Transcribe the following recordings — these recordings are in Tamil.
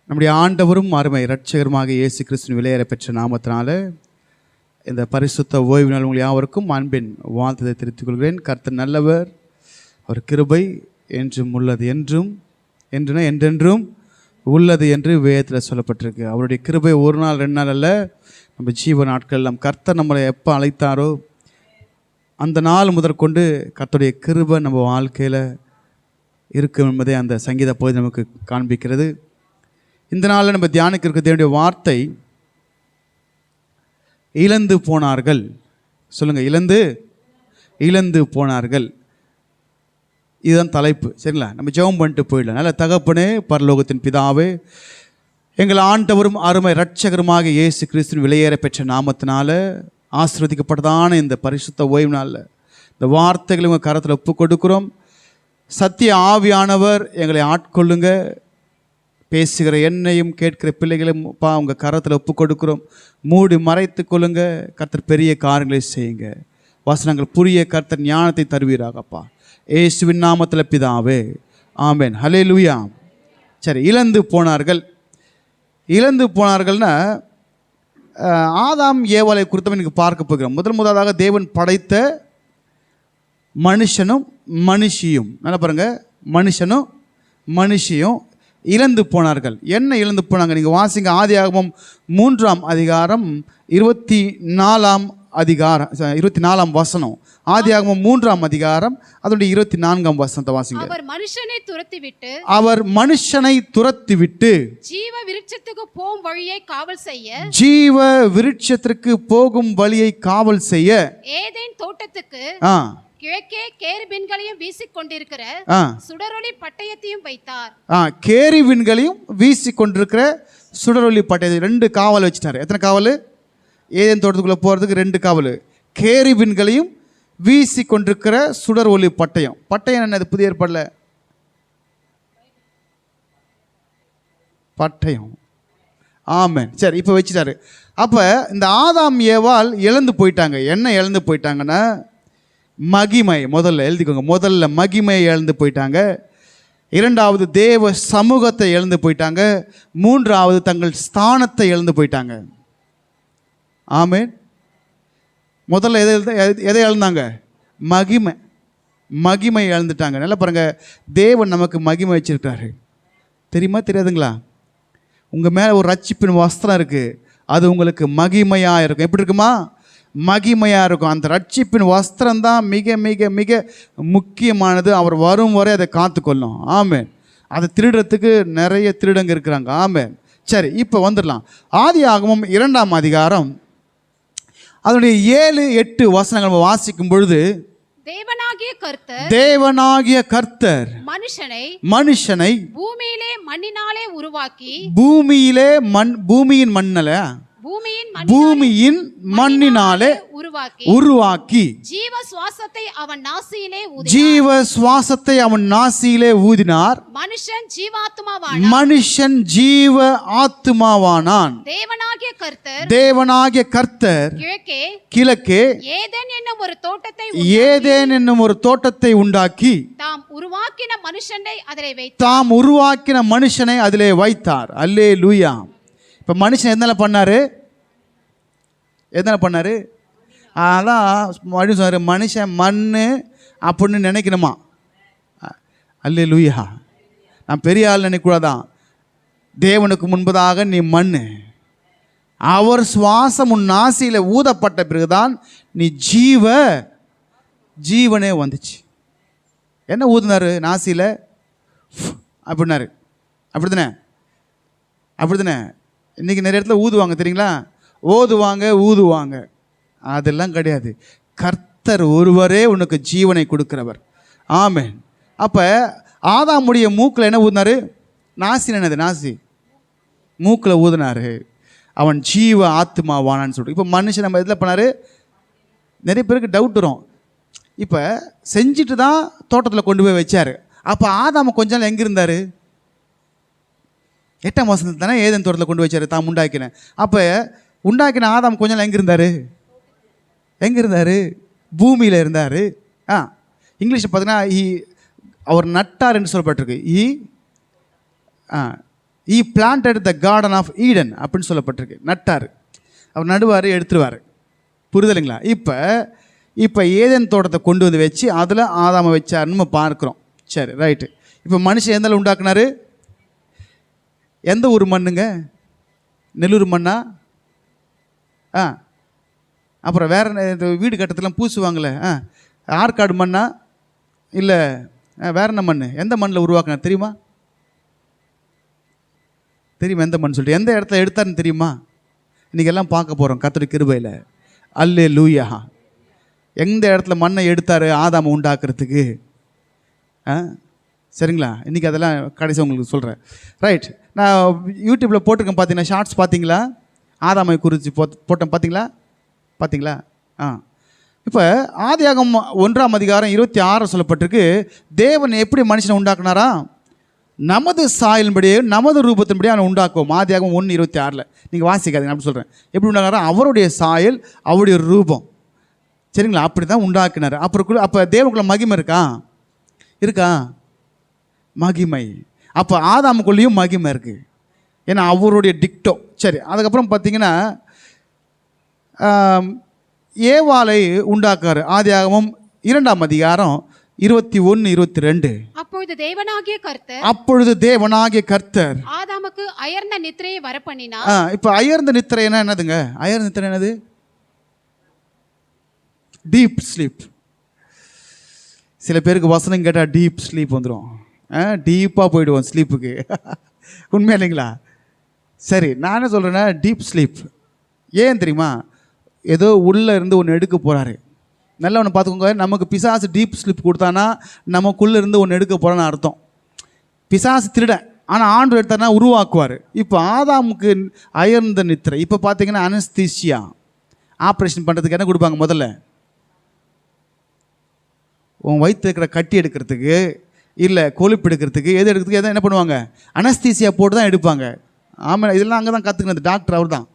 நம்முடைய ஆண்டவரும் அருமை இரட்சகருமாக இயேசு கிறிஸ்துவின் விலையேற பெற்ற நாமத்தினால இந்த பரிசுத்த ஓய்வு நாள் உங்கள் யாவருக்கும் அன்பின் வாழ்த்ததை தெரிவித்துக் கொள்கிறேன். கர்த்தர் நல்லவர், அவர் கிருபை என்றும் உள்ளது, என்றென்றும் உள்ளது என்று வேதத்தில் சொல்லப்பட்டிருக்கு. அவருடைய கிருபை ஒரு நாள் 2 நாள் அல்ல, நம்ம ஜீவ நாட்கள் எல்லாம். கர்த்தர் நம்மளை எப்போ அழைத்தாரோ அந்த நாள் முதற்கொண்டு கர்த்தருடைய கிருபை நம்ம வாழ்க்கையில் இருக்கும் என்பதை அந்த சங்கீத பகுதி நமக்கு காண்பிக்கிறது. இந்த நாளில் நம்ம தியானிக்க இருக்க தேவனுடைய வார்த்தை இழந்து போனார்கள். சொல்லுங்கள், இழந்து போனார்கள். இதுதான் தலைப்பு, சரிங்களா? நம்ம ஜெபம் பண்ணிட்டு போயிடலாம். நல்ல தகப்பனே, பரலோகத்தின் பிதாவே, எங்கள் ஆண்டவரும் அருமை இரட்சகருமாக இயேசு கிறிஸ்துவின் விலையேற பெற்ற நாமத்தினால ஆசீர்வதிக்கப்பட்டதான இந்த பரிசுத்த ஓய்வு நாளில் இந்த வார்த்தைகளை உங்கள் கரத்தில் ஒப்பு கொடுக்கிறோம். சத்திய ஆவியானவர் எங்களை ஆட்கொள்ளுங்க. பேசுகிற என்னையும் கேட்கிற பிள்ளைகளையும் உங்கள் கரத்தில் ஒப்பு கொடுக்கிறோம். மூடி மறைத்து கொள்ளுங்க. கர்த்தர் பெரிய காரியங்களை செய்யுங்க. வசனங்கள் புரிய கர்த்தர் ஞானத்தை தருவீராகப்பா, இயேசுவின் நாமத்தில் பிதாவே, ஆமென். ஹல்லேலூயா. சரி, இழந்து போனார்கள்னா ஆதாம் ஏவாளை குறித்து எனக்கு பார்க்க போகிறோம். முதலாவதாக தேவன் படைத்த மனுஷனும் மனுஷியும், நல்லா பாருங்க, மனுஷனும் மனுஷியும் இழந்து போனார்கள். என்ன இழந்து போனாங்க? நீங்கள் வாசிங்க. ஆதியாகமம் 3ஆம் அதிகாரம் 24ஆம் வசனம். ஆதியாகமம் 3ஆம் அதிகாரம் அதனுடைய 24ஆம் வசனத்தை வாசிங்க. அவர் மனுஷனை துரத்திவிட்டு ஜீவ விருட்சத்துக்கு போகும் வழியை காவல் செய்ய ஏதேன் தோட்டத்துக்கு கிழக்கே கேருபீன்களையும் வீசிக்கொண்டிருக்கிற சுடரொளி பட்டயத்தையும் வைத்தார். கேருபீன்களையும் வீசிக்கொண்டிருக்கிற சுடரொளி பட்டயத்தை 2 காவல் வச்சுட்டாரு. எத்தனை காவல்? ஏதேன் தோட்டத்துக்குள்ள போறதுக்கு 2 காவல். கேருபீன்களையும் வீசிக்கொண்டிருக்கிற சுடர் ஒளி பட்டயம். பட்டயம் என்ன? அது புதிய ஏற்பாடுல பட்டயம். ஆமென். சரி, இப்போ வச்சுட்டாரு. அப்போ இந்த ஆதாம் ஏவாள் இழந்து போயிட்டாங்க. என்ன இழந்து போயிட்டாங்கன்னா மகிமை. முதல்ல எழுதிக்கோங்க. முதல்ல மகிமையை இழந்து போயிட்டாங்க. 2வது தேவ சமூகத்தை இழந்து போயிட்டாங்க. 3வது தங்கள் ஸ்தானத்தை இழந்து போயிட்டாங்க. ஆமென். முதல்ல எதை இழந்தாங்க? மகிமை இழந்துட்டாங்க. நல்லா பாருங்க, தேவன் நமக்கு மகிமை வச்சிருக்காரு. தெரியுமா தெரியாதுங்களா? உங்கள் மேலே ஒரு ரட்சிப்பின் வஸ்திரம் இருக்குது. அது உங்களுக்கு மகிமையாக இருக்கும். எப்படி இருக்குமா? மகிமையாக இருக்கும். அந்த ரட்சிப்பின் வஸ்திரம் தான் மிக மிக மிக முக்கியமானது. அவர் வரும் வரை அதை காத்துக்கொள்ளும். ஆமென். அதை திருடுறதுக்கு நிறைய திருடங்க இருக்கிறாங்க. ஆமென். சரி, இப்போ வந்துடலாம். ஆதியாகமம் 2ஆம் அதிகாரம் அதனுடைய 7-8 வசனங்கள் நம்ம வாசிக்கும் பொழுது தேவனாகிய கர்த்தர் மனுஷனை பூமியின் மண்ணினாலே உருவாக்கி ஜீவ சுவாசத்தை அவன் நாசியிலே ஊதினார். மனுஷன் ஜீவ ஆத்துமாவானான். தேவனாகிய கர்த்தர் கிழக்கே ஏதேன் என்னும் ஒரு தோட்டத்தை உண்டாக்கி தாம் உருவாக்கின மனுஷனை அதிலே வைத்தார். அல்லேலூயா. இப்போ மனுஷன் எதனால பண்ணாரு? அதான் சொன்னார், மனுஷன் மண் அப்படின்னு நினைக்கணுமா? அல்லேலூயா. நான் பெரிய ஆள் நினைக்கூடாதான். தேவனுக்கு முன்பதாக நீ மண். அவர் சுவாசம் உன் நாசியில் ஊதப்பட்ட பிறகுதான் நீ ஜீவனே வந்துச்சு. என்ன ஊதுனாரு நாசியில்? அப்படின்னாரு. அப்படிதானே? இன்றைக்கி நிறைய இடத்துல ஊதுவாங்க, தெரியுங்களா? ஊதுவாங்க. அதெல்லாம் கிடையாது. கர்த்தர் ஒருவரே உனக்கு ஜீவனை கொடுக்கிறவர். ஆமென். அப்போ ஆதாமுடைய மூக்கில் என்ன ஊதினாரு? நாசி. என்னது நாசி? மூக்கில் ஊதினாரு. அவன் ஜீவ ஆத்மாவானான்னு சொல்லிட்டு. இப்போ மனுஷன் நம்ம இதில் பண்ணார். நிறைய பேருக்கு டவுட் வரும். இப்போ செஞ்சுட்டு தான் தோட்டத்தில் கொண்டு போய் வச்சார். அப்போ ஆதாம கொஞ்ச நாள் எங்கே இருந்தார்? 8ஆம் வசனத்தில் தானே ஏதேன் தோட்டத்தில் கொண்டு வச்சார், தான் உண்டாக்கினேன். அப்போ உண்டாக்கின ஆதாம் கொஞ்ச நாள் எங்கே இருந்தார்? பூமியில் இருந்தார். இங்கிலீஷில் பார்த்தீங்கன்னா அவர் நட்டார் என்று சொல்லப்பட்டிருக்கு. He planted the garden of Eden அப்படின்னு சொல்லப்பட்டிருக்கு. நட்டார், அவர் நடுவார், எடுத்துருவார். புரிதலைங்களா? இப்போ ஏதேன் தோட்டத்தை கொண்டு வந்து வச்சு அதில் ஆதாமை வச்சாருன்னு நம்ம பார்க்குறோம். சரி, ரைட்டு. இப்போ மனுஷன் எந்தாலும் உண்டாக்குனாரு? எந்த ஊர் மண்ணுங்க? நெல்லூர் மண்ணா? அப்புறம் வேறு வீடு கட்டத்தெல்லாம் பூசுவாங்களே, ஆற்காடு மண்ணா இல்லை வேற என்ன மண்? எந்த மண்ணில் உருவாக்குனார் தெரியுமா? தெரியுமா எந்த மண் சொல்லிட்டு? எந்த இடத்துல எடுத்தாருன்னு தெரியுமா? இன்றைக்கி எல்லாம் பார்க்க போகிறோம் கர்த்தருடைய கிருபையில். அல்லேலூயா. எந்த இடத்துல மண்ணை எடுத்தார் ஆதாமை உண்டாக்குறதுக்கு? சரிங்களா? இன்றைக்கி அதெல்லாம் கடைசி உங்களுக்கு சொல்கிறேன். ரைட். நான் யூடியூப்பில் போட்டிருக்கேன், பார்த்தீங்கன்னா ஷார்ட்ஸ் பார்த்தீங்களா? ஆதாமை குறித்து போட்டேன், பார்த்தீங்களா? இப்போ ஆதியாகமம் 1ஆம் அதிகாரம் 26 சொல்லப்பட்டிருக்கு, தேவன் எப்படி மனுஷனை உண்டாக்குனாரா? நமது சாயலின்படியே நமது ரூபத்தின்படியே அவனை உண்டாக்குவோம். ஆதியாகமம் 1:26 நீங்கள் வாசிக்காதீங்க, அப்படி சொல்கிறேன். எப்படி உண்டாக்குனாரா? அவருடைய சாயல், அவருடைய ரூபம். சரிங்களா? அப்படி தான் உண்டாக்கினார். அப்போ தேவனுக்குள்ள மகிமை இருக்கா? மகிமை. அப்போ ஆதாமுக்குள்ளேயும் மகிமை இருக்குது, ஏன்னா அவருடைய டிக்டோ. சரி, அதுக்கப்புறம் பார்த்தீங்கன்னா ஏவாளை உண்டாக்குறாரு. ஆதியாகமம் 2ஆம் அதிகாரம் 21-22. அப்பொழுது தேவனாகிய கர்த்தர் ஆதாமுக்கு அயர்ந்த நித்திரையை வரப்பண்ணினார். இப்போ அயர்ந்த நித்திரைனா என்னதுங்க? அயர்ந்த நித்திரை என்னது? Deep sleep. சில பேருக்கு வசனம் கேட்டால் டீப் ஸ்லீப் வந்துடும், டீப்பாக போயிடுவோம் ஸ்லீப்புக்கு. உண்மையா இல்லைங்களா? சரி, நான் என்ன சொல்கிறேன்னா டீப் ஸ்லீப். ஏன் தெரியுமா? ஏதோ உள்ளே இருந்து ஒன்று எடுக்க போகிறாரு. நல்லா ஒன்று பார்த்துக்கோங்க, நமக்கு பிசாசு டீப் ஸ்லீப் கொடுத்தானா நமக்குள்ளே இருந்து ஒன்று எடுக்க போகிறான்னு அர்த்தம். பிசாசு திருட, ஆனால் ஆண்டு எடுத்தார்னா உருவாக்குவார். இப்போ ஆதாமுக்கு அயர்ந்த நித்திரை. இப்போ பார்த்தீங்கன்னா அனஸ்தீசியா, ஆப்ரேஷன் பண்ணுறதுக்கு என்ன கொடுப்பாங்க? முதல்ல உன் வயிற்று இருக்கிற கட்டி எடுக்கிறதுக்கு, இல்லை கொழுப்பு எடுக்கிறதுக்கு, எது எடுக்கிறதுக்கு எதை என்ன பண்ணுவாங்க? அனஸ்தீசியா போட்டு தான் எடுப்பாங்க. ஆமாம், இதெல்லாம் அங்கே தான் கற்றுக்கினது. டாக்டர் அவர் தான்.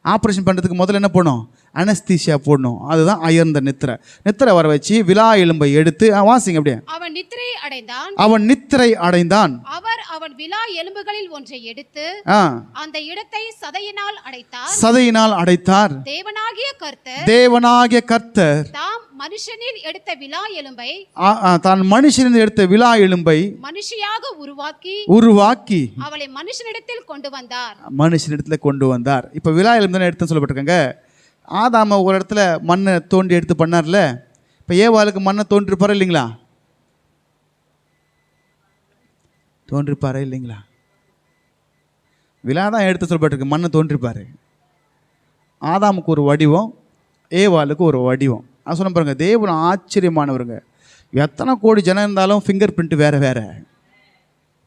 ஆப்ரேஷன் பண்ணுறதுக்கு முதல்ல என்ன பண்ணணும்? அனஸ்தீசியா போடணும். அதுதான் அயர்ந்த நித்திரை வர வச்சு விலா எலும்பை எடுத்து வாசிங்க அப்படியே. அவன் நித்திரை அடைந்தான். அவன் விலா எலும்புகளில் ஒன்றை எடுத்து அந்த இடத்தை சதையினால் அடைத்தார். தேவனாகிய கர்த்தர் தாம் மனுஷனில் எடுத்த விலா எலும்பை மனுஷியாக உருவாக்கி அவளை மனுஷனிடத்தில் கொண்டு வந்தார். இப்போ விலா எலும்பு தானே எடுத்து சொல்லப்பட்டிருக்காங்க. ஆதாம ஒரு இடத்துல மண்ணை தோண்டி எடுத்து பண்ணார்ல, இப்போ ஏவாளுக்கு மண்ணை தோன்றிருப்பாரா இல்லைங்களா? தோன்றிருப்பாரா இல்லைங்களா? விழா தான் எடுத்து சொல்லப்பட்டிருக்கு, மண்ணை தோன்றிருப்பார். ஆதாமுக்கு ஒரு வடிவம், ஏவாளுக்கு ஒரு வடிவம். அது சொன்ன பாருங்க, தேவன் ஆச்சரியமானவருங்க. எத்தனை கோடி ஜனம் இருந்தாலும் ஃபிங்கர் பிரிண்ட் வேறு.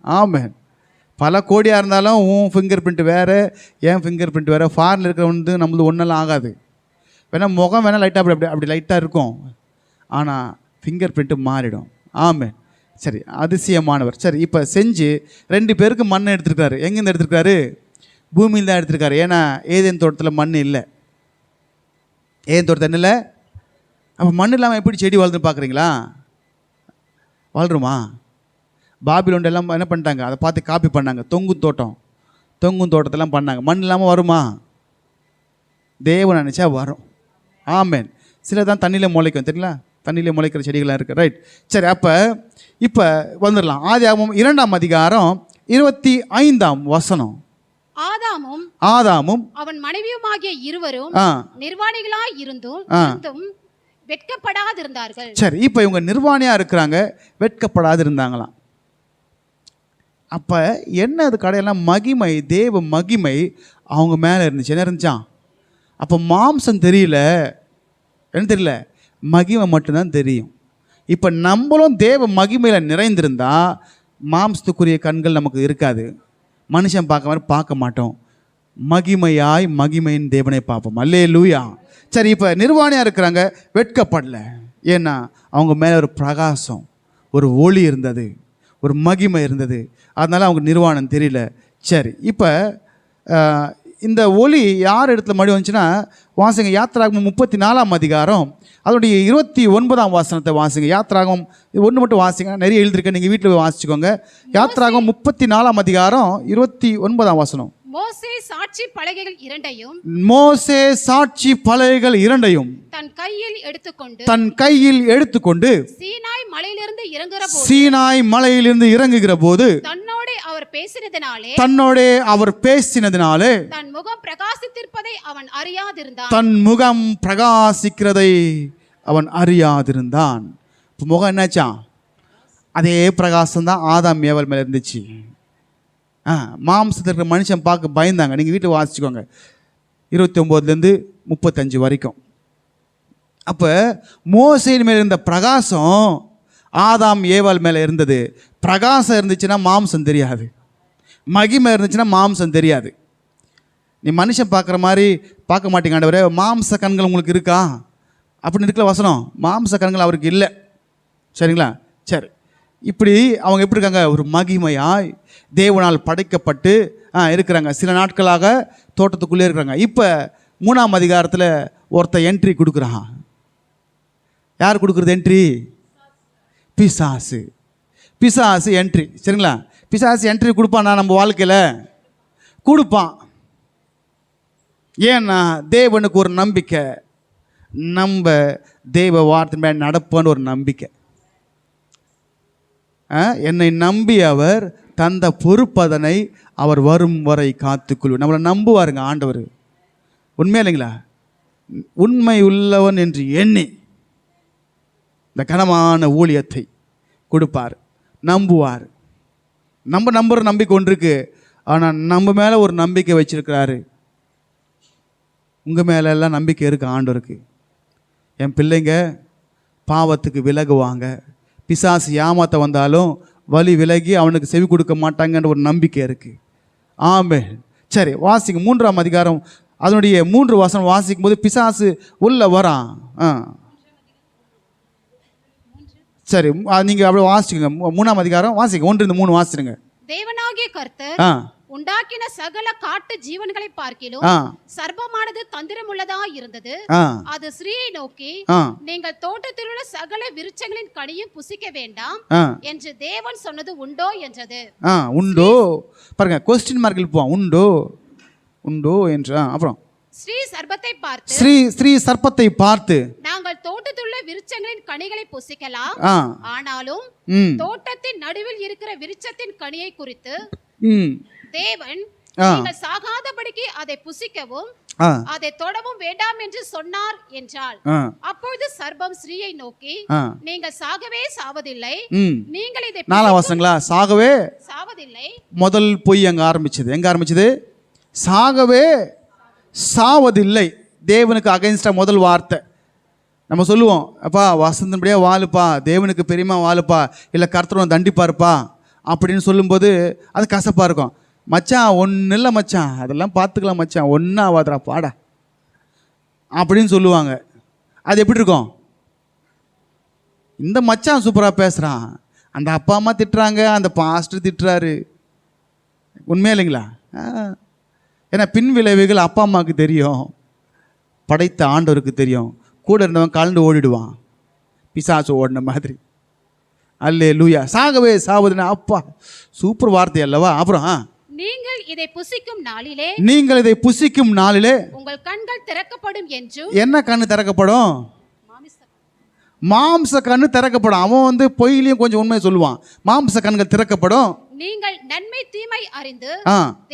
ஆமாம், பல கோடியாக இருந்தாலும் உன் ஃபிங்கர் பிரிண்ட் வேறு, என் ஃபிங்கர் பிரிண்ட் வேறு. ஃபாரினில் இருக்கிற வந்து நம்மளது ஒன்றெல்லாம் ஆகாது. வேணால் முகம் வேணால் லைட்டாக அப்படி லைட்டாக இருக்கும், ஆனால் ஃபிங்கர் பிரிண்ட்டு மாறிடும். ஆமாம், சரி, அதிசயமானவர். சரி, இப்போ செஞ்சு 2 பேருக்கு மண் எடுத்துருக்காரு. எங்கேருந்து எடுத்துருக்காரு? பூமியில் தான் எடுத்துருக்காரு. ஏன்னா ஏதேன் தோட்டத்தில் மண் இல்லை. ஏதேன் தோட்டத்தில் என்ன இல்லை? அப்போ மண் இல்லாமல் எப்படி செடி வளர்ந்துன்னு பார்க்குறீங்களா? வளருமா? பாபிலோன் எல்லாம் என்ன பண்ணிட்டாங்க? அதை பார்த்து காப்பி பண்ணாங்க. தொங்கும் தோட்டத்தெல்லாம் பண்ணாங்க. மண் இல்லாமல் வருமா? தேவன் நினச்சா வரும். ஆமேன். சில தான் தண்ணியில் முளைக்கும், தெரியல? தண்ணியில் முளைக்கிற செடிகளாக இருக்குது. ரைட். சரி, இப்போ வந்துடலாம். ஆதியாகமம் 2ஆம் அதிகாரம் 25ஆம் வசனம். ஆதாமும் அவன் மனைவியுமாகிய இருவரும் நிர்வாணிகளாய் இருந்தும் வெட்கப்படாதிருந்தார்கள். சரி, இப்போ இவங்க நிர்வாணியாக இருக்கிறாங்க, வெட்கப்படாது இருந்தாங்களாம். அப்போ என்ன அது கடையெல்லாம் மகிமை, தேவ மகிமை அவங்க மேலே இருந்துச்சு. என்ன இருந்துச்சான்? அப்போ மாம்சம் தெரியல, என்ன தெரியல, மகிமை மட்டும்தான் தெரியும். இப்போ நம்மளும் தேவ மகிமையில் நிறைந்திருந்தா மாம்சத்துக்குரிய கண்கள் நமக்கு இருக்காது. மனுஷன் பார்க்க மாதிரி பார்க்க மாட்டோம். மகிமையின் தேவனை பார்ப்போம். அல்லேலூயா. சரி, இப்போ நிர்வாணியாக இருக்கிறாங்க, வெட்கப்படலை. ஏன்னா அவங்க மேலே ஒரு பிரகாசம், ஒரு ஒளி இருந்தது, ஒரு மகிமை இருந்தது. அதனால் அவங்க நிர்வாணம் தெரியல. சரி, இப்போ இந்த ஒளி யார் இடத்துல மறுபடியும் வந்துச்சுன்னா வாசிங்க யாத்திராகமம் 34ஆம் அதிகாரம் அதனுடைய 29ஆம் வசனத்தை வாசிங்க. யாத்திராகமம் ஒன்று மட்டும் வாசிங்க, நிறைய எழுதிருக்கேன், நீங்கள் வீட்டில் போய் வாசிச்சுக்கோங்க. யாத்திராகமம் 34ஆம் அதிகாரம் 29ஆம் வசனம். மோசே சாட்சி பலகைகள் இரண்டையும் மோசே சாட்சி பலகைகள் இரண்டையும் தன் கையில் எடுத்துக்கொண்டு சீனாய் மலையிலிருந்து இறங்குகிற போது சீனாய் மலையிலிருந்து இறங்குகிற போது தன்னோடே அவர் பேசினதினாலே தன் முகம் பிரகாசித்திருப்பதை அவன் அறியாதிருந்தான். இப்போ முகம் என்னாச்சான்? அதே பிரகாசம் தான் ஆதாம் ஏவல் மேலே இருந்துச்சு. மாம்சத்தில் இருக்கிற மனுஷன் பார்க்க பயந்தாங்க. நீங்கள் வீட்டில் வாசிச்சுக்கோங்க 29லேருந்து 35 வரைக்கும். அப்போ மோசேயின் மேலே இருந்த பிரகாசம் ஆதாம் ஏவாள் மேலே இருந்தது. பிரகாசம் இருந்துச்சுன்னா மாம்சம் தெரியாது, மகிமை இருந்துச்சுன்னா மாம்சம் தெரியாது. நீ மனுஷன் பார்க்குற மாதிரி பார்க்க மாட்டீங்க ஆண்டவரே, மாம்ச கண்கள் உங்களுக்கு இருக்கா அப்படின்னு இருக்கல வசனம். மாம்ச கண்கள் அவருக்கு இல்லை, சரிங்களா? சரி, இப்படி அவங்க எப்படி இருக்காங்க? ஒரு மகிமையாய் தேவனால் படைக்கப்பட்டு இருக்கிறாங்க. சில நாட்களாக தோட்டத்துக்குள்ளே இருக்கிறாங்க. இப்போ 3ஆம் அதிகாரத்தில் ஒருத்தர் என்ட்ரி கொடுக்குறான். யார் கொடுக்குறது என்ட்ரி? பிசாசு. பிசாசு என்ட்ரி, சரிங்களா? பிசாசு என்ட்ரி கொடுப்பானா நம்ம வாழ்க்கையில்? கொடுப்பான். ஏன்னா தேவனுக்கு ஒரு நம்பிக்கை, நம்ம தேவ வார்த்தை மேலே நடப்போன்னு ஒரு நம்பிக்கை. என்னை நம்பி அவர் தந்த பொறுப்பதனை அவர் வரும் வரை காத்துக்கொள்வார். நம்மளை நம்புவாருங்க ஆண்டவர். உண்மையா இல்லைங்களா? உண்மை உள்ளவன் என்று எண்ணி இந்த கனமான ஊழியத்தை கொடுப்பார், நம்புவார். நம்ம நம்புகிற நம்பிக்கை ஒன்று இருக்கு, ஆனால் நம்ம மேலே ஒரு நம்பிக்கை வச்சிருக்கிறாரு. உங்கள் மேலே எல்லாம் நம்பிக்கை இருக்குது ஆண்டவருக்கு. என் பிள்ளைங்க பாவத்துக்கு விலகுவாங்க, பிசாசு ஏமாத்த வந்தாலும் வழி விலகி அவனுக்கு செவி கொடுக்க மாட்டாங்கன்ற ஒரு நம்பிக்கை இருக்குது. ஆமென். சரி, வாசிங்க 3ஆம் அதிகாரம் அதனுடைய 3 வசனம் வாசிக்கும் போது பிசாசு உள்ள வரான். சரி, நீங்கள் அப்படியே வாசிச்சுங்க. 3ஆம் அதிகாரம் வாசிங்க, 1-3 வாசிடுங்க. தேவனாகிய கர்த்தர் உண்டாக்கின சகல காட்டு ஜீவன்களை பார்க்கிலும் சர்ப்பமானது தந்திரமுள்ளதா இருந்தது. அது ஸ்திரீயை நோக்கி, நீங்கள் தோட்டத்தில் உள்ள சகல விருட்சங்களின் கனியும் புசிக்க வேண்டாம் என்று தேவன் சொன்னது உண்டோ என்றது. உண்டோ பாருங்க, கொஸ்டின் மார்க்கில் போவோம். உண்டோ உண்டோ என்று. அப்புறம் ஸ்ரீ சர்ப்பத்தை பார்த்து நாங்கள் தோட்டத்தில் உள்ள விருட்சங்களின் கனிகளை புசிக்கலாம், ஆனாலும் தோட்டத்தின் நடுவில் இருக்கிற விருட்சத்தின் கனியை குறித்து தேவன் நீங்கள் சாகாதபடிக்கு அதை புசிக்கவும் அதை தொடவும் வேண்டாம் என்று சொன்னார் என்றால். அப்பொழுது சர்ப்பம் ஸ்திரீயை நோக்கி, நீங்கள் சாகவே சாவதில்லை, நீங்கள் இதை 4ஆம் வசனங்களா சாகவே சாவதில்லை. முதல் பொய் அங்க ஆரம்பிச்சது. எங்க ஆரம்பிச்சது? சாகவே சாவதில்லை. தேவனுக்கு அகைன்ஸ்டா முதல் வார்த்தை. நம்ம சொல்லுவோம், அப்பா வசந்தபடியா வாழுப்பா, தேவனுக்கு பெரியமா வாழுப்பா, இல்லை கர்த்தர் தண்டிப்பாருப்பா அப்படின்னு சொல்லும்போது அது கசப்பாக இருக்கும். மச்சான் ஒன்றும் இல்லை மச்சான், அதெல்லாம் பார்த்துக்கலாம் மச்சான், ஒன்றும் ஆகாதுடா பாடா அப்படின்னு சொல்லுவாங்க. அது எப்படி இருக்கும்? இந்த மச்சான் சூப்பராக பேசுகிறான், அந்த அப்பா அம்மா திட்டுறாங்க, அந்த பாஸ்டர் திட்டுறாரு. உண்மையா இல்லைங்களா? ஏன்னா பின் விளைவுகள் அப்பா அம்மாவுக்கு தெரியும், படைத்த ஆண்டவருக்கு தெரியும். கூட இருந்தவன் கலந்து ஓடிடுவான், பிசாசு ஓடின மாதிரி. அல்லேலூயா. சாகவே சாவதுன்னா அப்பா சூப்பர் வார்த்தை அல்லவா? அப்புறம் நீங்கள் இதை புசிக்கும் நாளிலே உங்கள் கண்கள் திறக்கப்படும் என்றும். என்ன கண்ணு திறக்கப்படும்? மாம்ச கண்ணு திறக்கப்படும். அவன் பொய்லையும் கொஞ்சம் உண்மை சொல்லுவான். மாம்ச கண்கள் திறக்கப்படும். நீங்கள் நன்மை தீமை அறிந்து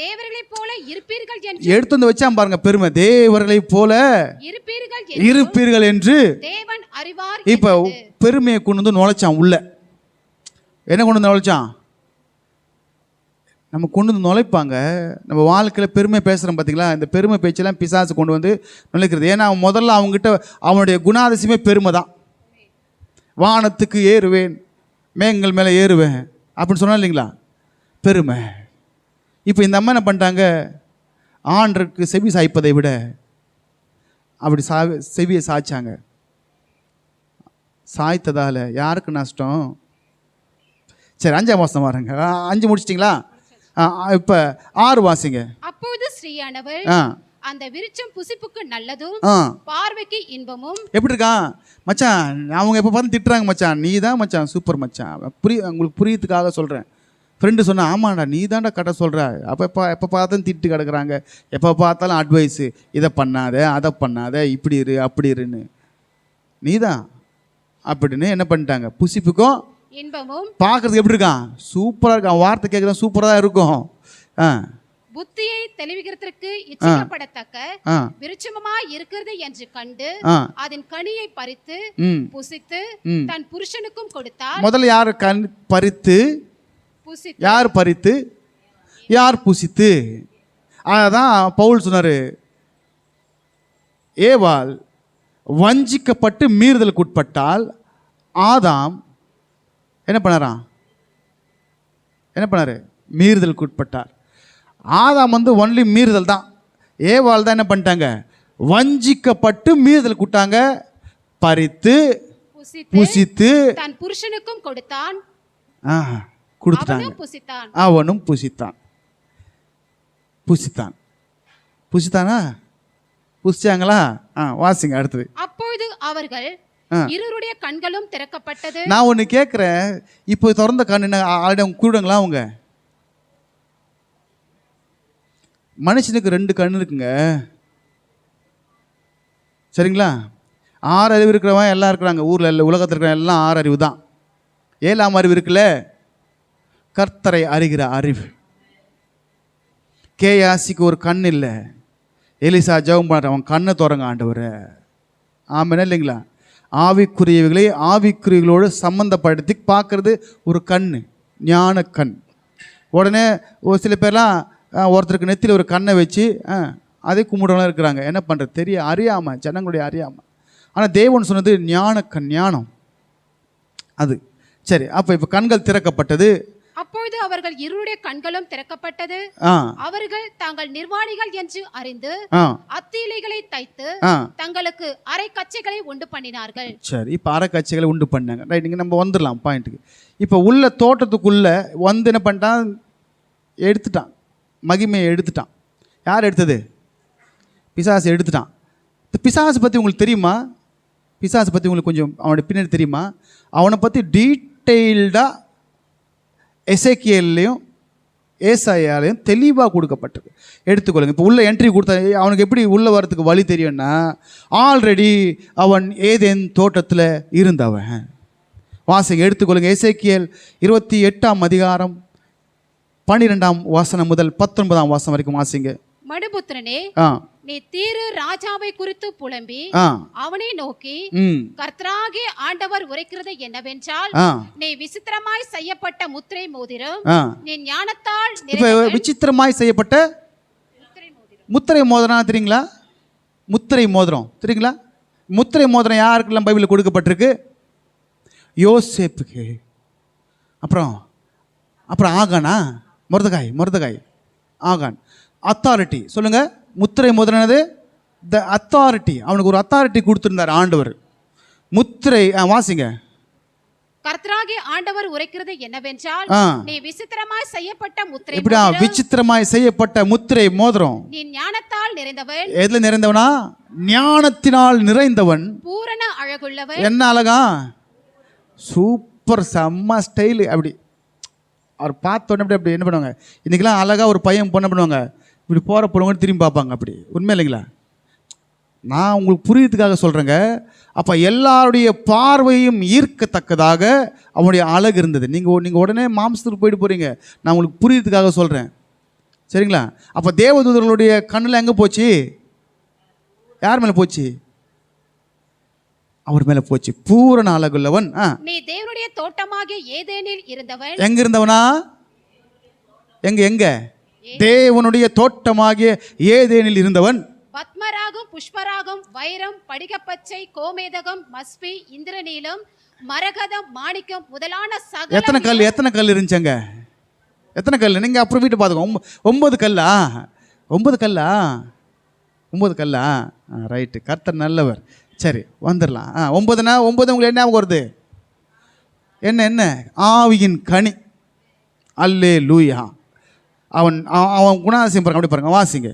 தேவர்களைப் போல இருப்பீர்கள் என்று எடுத்து வந்து வச்சான் பாருங்க பெருமை. தேவர்களைப் போல இருப்பீர்கள் என்று தேவன் அறிவார். இப்ப பெருமையை கொண்டு வந்து நுழைச்சான் உள்ள. என்ன கொண்டு வந்து நுழைச்சான்? நம்ம கொண்டு வந்து நுழைப்பாங்க. நம்ம வாழ்க்கையில் பெருமை பேசுகிறோம் பார்த்தீங்களா? இந்த பெருமை பேச்செல்லாம் பிசாசு கொண்டு வந்து நுழைக்கிறது. ஏன்னா அவன் முதல்ல அவங்ககிட்ட அவனுடைய குணாதிசயமே பெருமை தான். வானத்துக்கு ஏறுவேன், மேகங்கள் மேலே ஏறுவேன் அப்படின்னு சொன்னா இல்லைங்களா? பெருமை. இப்போ இந்த அம்மா என்ன பண்ணிட்டாங்க? ஆண்டருக்கு செவி சாய்ப்பதை விட அப்படி செவியை சாய்ச்சாங்க. சாய்த்ததால் யாருக்கு நஷ்டம்? சரி, 5ஆம் வசனம் வாருங்க. 5 முடிச்சிட்டிங்களா? இப்போ 6 வாசிங்க. அப்பொழுது ஸ்ரீயானவள் ஆ அந்த விருட்சம் புசிப்புக்கு நல்லதும் ஆ பார்வைக்கு இன்பமும். எப்படி இருக்கான் மச்சான்? அவங்க எப்போ பார்த்து திட்டுறாங்க மச்சான், நீ தான் மச்சான் சூப்பர் மச்சான், உங்களுக்கு புரியத்துக்காக சொல்கிறேன். ஃப்ரெண்டு சொன்னா ஆமாண்டா நீ தான்டா கரெக்டாக சொல்கிற, எப்போ பார்த்தாலும் திட்டு கிடக்குறாங்க, எப்போ பார்த்தாலும் அட்வைஸு, இதை பண்ணாத அதை பண்ணாத, இப்படி இரு அப்படி இருன்னு, நீ தான் அப்படின்னு என்ன பண்ணிட்டாங்க, புசிப்புக்கும் இன்பமும். பார்க்குறதுக்கு எப்படி இருக்கான், சூப்பராக இருக்கான், வார்த்தை கேட்குறான் சூப்பராக தான் இருக்கும். ஆ புத்தியை தெளிவிக்கிறதுக்கு இச்சிக்கப்படத்தக்க விருட்சமாய் இருக்கிறது என்று கண்டு அதன் கனியை பறித்து புசித்து தன் புருஷனுக்கும் கொடுத்தார். முதல்ல யார் கண் பறித்து, யார் பறித்து, யார் புசித்து? அதான் பவுல் சொன்னார், ஏவாள் வஞ்சிக்கப்பட்டு மீறுதலுக்கு உட்பட்டால் ஆதாம் என்ன பண்ணாராம், என்ன பண்ணார், மீறுதலுக்கு உட்பட்டார். ஆதாம் வந்து ஒன்லி மீறுதல் தான், ஏவாள் தான் என்ன பண்ணிட்டாங்க, வஞ்சிக்கப்பட்டு மீறுதலுக்கு விட்டாங்க, பறித்து புசித்து தன் புருஷனுக்கும் கொடுத்தான், கொடுத்துட்டாங்க, புசித்தான், அவனும் புசித்தான். புசித்தான் புசித்தானா, புசிச்சாங்களா? வாசிங்க அடுத்தது. அப்பொழுது அவர்கள் இருவருடைய கண்களும் திறக்கப்பட்டது. நான் ஒன்று கேட்குறேன், இப்போ திறந்த கண் என்ன அவங்க கூடுங்களா? அவங்க மனுஷனுக்கு 2 கண் இருக்குங்க, சரிங்களா? 6 அறிவு இருக்கிறவன் எல்லாம் இருக்கிறாங்க ஊரில், உலகத்தில் இருக்கிற எல்லாம் 6 அறிவு தான். 7ஆம் அறிவு இருக்குல்ல, கர்த்தரை அறிகிற அறிவு. கேயாசிக்கு ஒரு கண் இல்லை, எலிசா ஜெபம் பண்ணுற, அவன் கண்ணை திறங்க ஆண்டவர். ஆமாம் இல்லைங்களா? ஆவிக்குரியவைகளை ஆவிக்குரியவர்களோடு சம்மந்தப்படுத்தி பார்க்கறது ஒரு கண், ஞான கண். உடனே ஒரு சில பேர்லாம் ஒருத்தருக்கு நெத்தியில் ஒரு கண்ணை வச்சு அதே கும்பிடலாம் இருக்கிறாங்க. என்ன பண்ணுறது அறியாமல், ஜனங்களுடைய அறியாமல். ஆனால் தேவன் சொன்னது ஞான கண், ஞானம் அது. சரி, அப்போ இப்போ கண்கள் திறக்கப்பட்டது. அப்பொழுது அவர்கள் இருவருடைய கண்களும் திறக்கப்பட்டது. அவர்கள் தாங்கள் நிர்வாணிகள் என்று அறிந்து அத்தியிலைகளை தைத்து தங்களுக்கு அரை கச்சைகளை உண்டு பண்ணினார்கள். சரி, இப்போ அரை கச்சைகளை உண்டு பண்ணாங்க. ரைட், இங்கே நம்ம வந்துடலாம் பாயிண்ட்டுக்கு. இப்போ உள்ள தோட்டத்துக்குள்ள வந்து என்ன பண்ணிட்டான், எடுத்துட்டான், மகிமையை எடுத்துட்டான். யார் எடுத்தது? பிசாசு எடுத்துட்டான். இந்த பிசாசு பற்றி உங்களுக்கு தெரியுமா? பிசாசு பற்றி உங்களுக்கு கொஞ்சம் அவனுடைய பின்னாடி தெரியுமா? அவனை பற்றி டீட்டெயில்டாக எசேக்கியேலையும் ஏசாயாலையும் தெளிவாக கொடுக்கப்பட்டிருக்கு. எடுத்துக்கொள்ளுங்க. இப்போ உள்ள என்ட்ரி கொடுத்தா அவனுக்கு எப்படி உள்ளே வரத்துக்கு வழி தெரியும்னா, ஆல்ரெடி அவன் ஏதேன் தோட்டத்தில் இருந்தவன். வாசிங்க, எடுத்துக்கொள்ளுங்க. எசேக்கியேல் 28ஆம் அதிகாரம் 12ஆம் வசனம் முதல் 19ஆம் வசனம் வரைக்கும் வாசிங்க. மனுபுத்திரனே, நீ தீரு ராஜாவை குறித்து புலம்பி அவனை நோக்கி, கர்த்தராகிய ஆண்டவர் உரைக்கிறது என்னவென்றால், நீ விசித்திரமாய் செய்யப்பட்ட முத்திரை மோதிரம், நீ ஞானத்தால் விசித்திரமாய் செய்யப்பட்ட முத்திரை மோதிரம் தெரியுங்களா? முத்திரை மோதிரம் தெரியுங்களா? முத்திரை மோதிரம் யாருக்கெல்லாம் பைபிளில் கொடுக்கப்பட்டிருக்கு? யோசேப்புக்கு. அப்புறம் ஆகானா? மொர்தகாய் ஆகான். அத்தாரிட்டி சொல்லுங்க. முத்திரை மோதிரனது த அத்தாரிட்டி. அவனுக்கு ஒரு அத்தாரிட்டி கொடுத்திருந்தார் ஆண்டவர். முத்திரை வாசிங்க. கர்த்தராகிய ஆண்டவர் உரைக்கிறது என்னவென்றால், நீ விசித்திரமாய் செய்யப்பட்ட முத்திரை. இப்படி விசித்திரமாய் செய்யப்பட்ட முத்திரை மோதிரம். நீ ஞானத்தால் நிறைந்தவன். எதுல நிறைந்தவனா? ஞானத்தினால் நிறைந்தவன், பூரண அழகுள்ளவன். என்ன அழகா, சூப்பர், செம்ம ஸ்டைலு. அப்படி அவர் பார்த்தோன்னே அப்படி என்ன பண்ணுவாங்க, இன்றைக்கெல்லாம் அழகாக ஒரு பையன் பொண்ணு பண்ணுவாங்க, இப்படி போகிற பொண்ணுங்க திரும்பி பார்ப்பாங்க. அப்படி உண்மை இல்லைங்களா? நான் உங்களுக்கு புரியறதுக்காக சொல்கிறேங்க. அப்போ எல்லாருடைய பார்வையும் ஈர்க்கத்தக்கதாக அவனுடைய அழகு இருந்தது. நீங்கள் உடனே மாம்சத்துக்கு போயிட்டு போகிறீங்க, நான் உங்களுக்கு புரியறதுக்காக சொல்கிறேன், சரிங்களா? அப்போ தேவதூதர்களுடைய கண்ணில் எங்கே போச்சு? யார் மேலே போச்சு? அவர் மேலே போச்சு. பூரண அழகுள்ளவன். நீ தேவனுடைய தோட்டமாகிய ஏதேனில் இருந்தவன். எங்க இருந்தவனா? எங்க தேவனுடைய தோட்டமாகிய ஏதேனில் இருந்தவன். பத்மராகம், புஷ்பராகம், வைரம், படிகப்பச்சை, கோமேதகம், மஸ்பி, இந்திரநீலம், மரகதம், மாணிக்கம் முதலான சகல. எத்தனை கல் இருந்துச்சங்க? எத்தனை கல்? நீங்க அப்புறம் வீட்டு பார்த்துக்கோ. 9 கல்லா? 9 கல்லா? 9 கல்லா? ரைட்டு, கர்த்தர் நல்லவர். சரி, வந்துடலாம். 9 உங்களுக்கு என்ன வருது? என்ன? ஆவியின் கனி. அல்லேலூயா. அவன் அவன் குணாதிசயம் பாருங்க, அப்படி பாருங்க, வாசிங்க.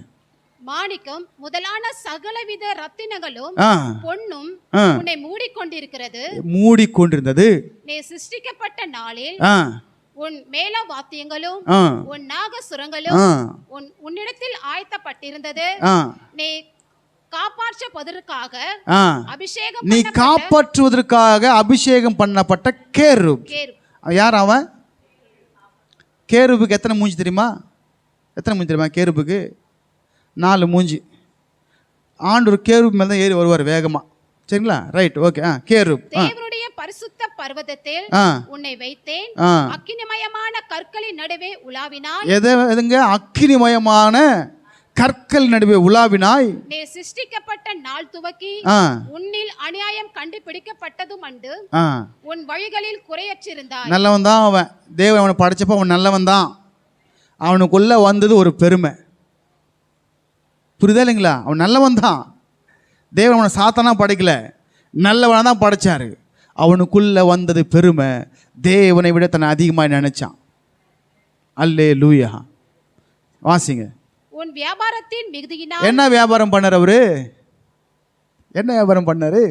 மாணிக்கம் முதலான சகலவித ரத்தினங்களும் பொன்னும் உன்னை மூடிக்கொண்டிருக்கிறது, மூடிக்கொண்டிருந்தது. நீ சிருஷ்டிக்கப்பட்ட நாளில் உன் மேல வாத்தியங்களும் உன் நாகசுரங்களும் உன்னிடத்தில் ஆயத்தப்பட்டிருந்தது. நீ காப்பாற்றுவதற்காக அபிஷேகம், நீ காப்பாற்றுவதற்காக அபிஷேகம் பண்ணப்பட்ட கேருப். யார் அவன்? கேருபுக்கு எத்தனை மூஞ்சி தெரியுமா? எத்தனை மூஞ்சி தெரியுமா கேருபுக்கு? 4 மூஞ்சி. ஆண்டு ஒரு கேருப் மேல தான் ஏறி வருவார் வேகமா. சரிங்களா? Right, okay. கேருப் தேவனுடைய பரிசுத்த பர்வதத்தில் உன்னை வைத்தேன், அக்கினிமயமான கற்களின் நடுவே உலாவினாய். எதுங்க? அக்கினிமயமான கற்கள் நடுவே உலாவினாய். நீ சிருஷ்டிக்கப்பட்ட நாள் துவக்கி உன்னில் அநியாயம் கண்டுபிடிக்கப்பட்டதும் அண்டு உன் வழிகளில் குறையற்றிருந்தாய். நல்லவன் தான் அவன். தேவன் அவனை படைச்சப்ப அவன் நல்லவன் தான். அவனுக்குள்ள வந்தது ஒரு பெருமை. புரியுதா இல்லைங்களா? அவன் நல்லவன் தான். தேவன் அவனை சாத்தானா படைக்கல, நல்லவனாக தான் படைச்சாரு. அவனுக்குள்ள வந்தது பெருமை. தேவனை விட தன்னை அதிகமாக நினைச்சான். அல்லேலூயா. வாசிங்க. உன் வியாபாரத்தின் மிகுதியினால். என்ன வியாபாரம் பண்ணார் அவரு? என்ன வியாபாரம் பண்ணாரு?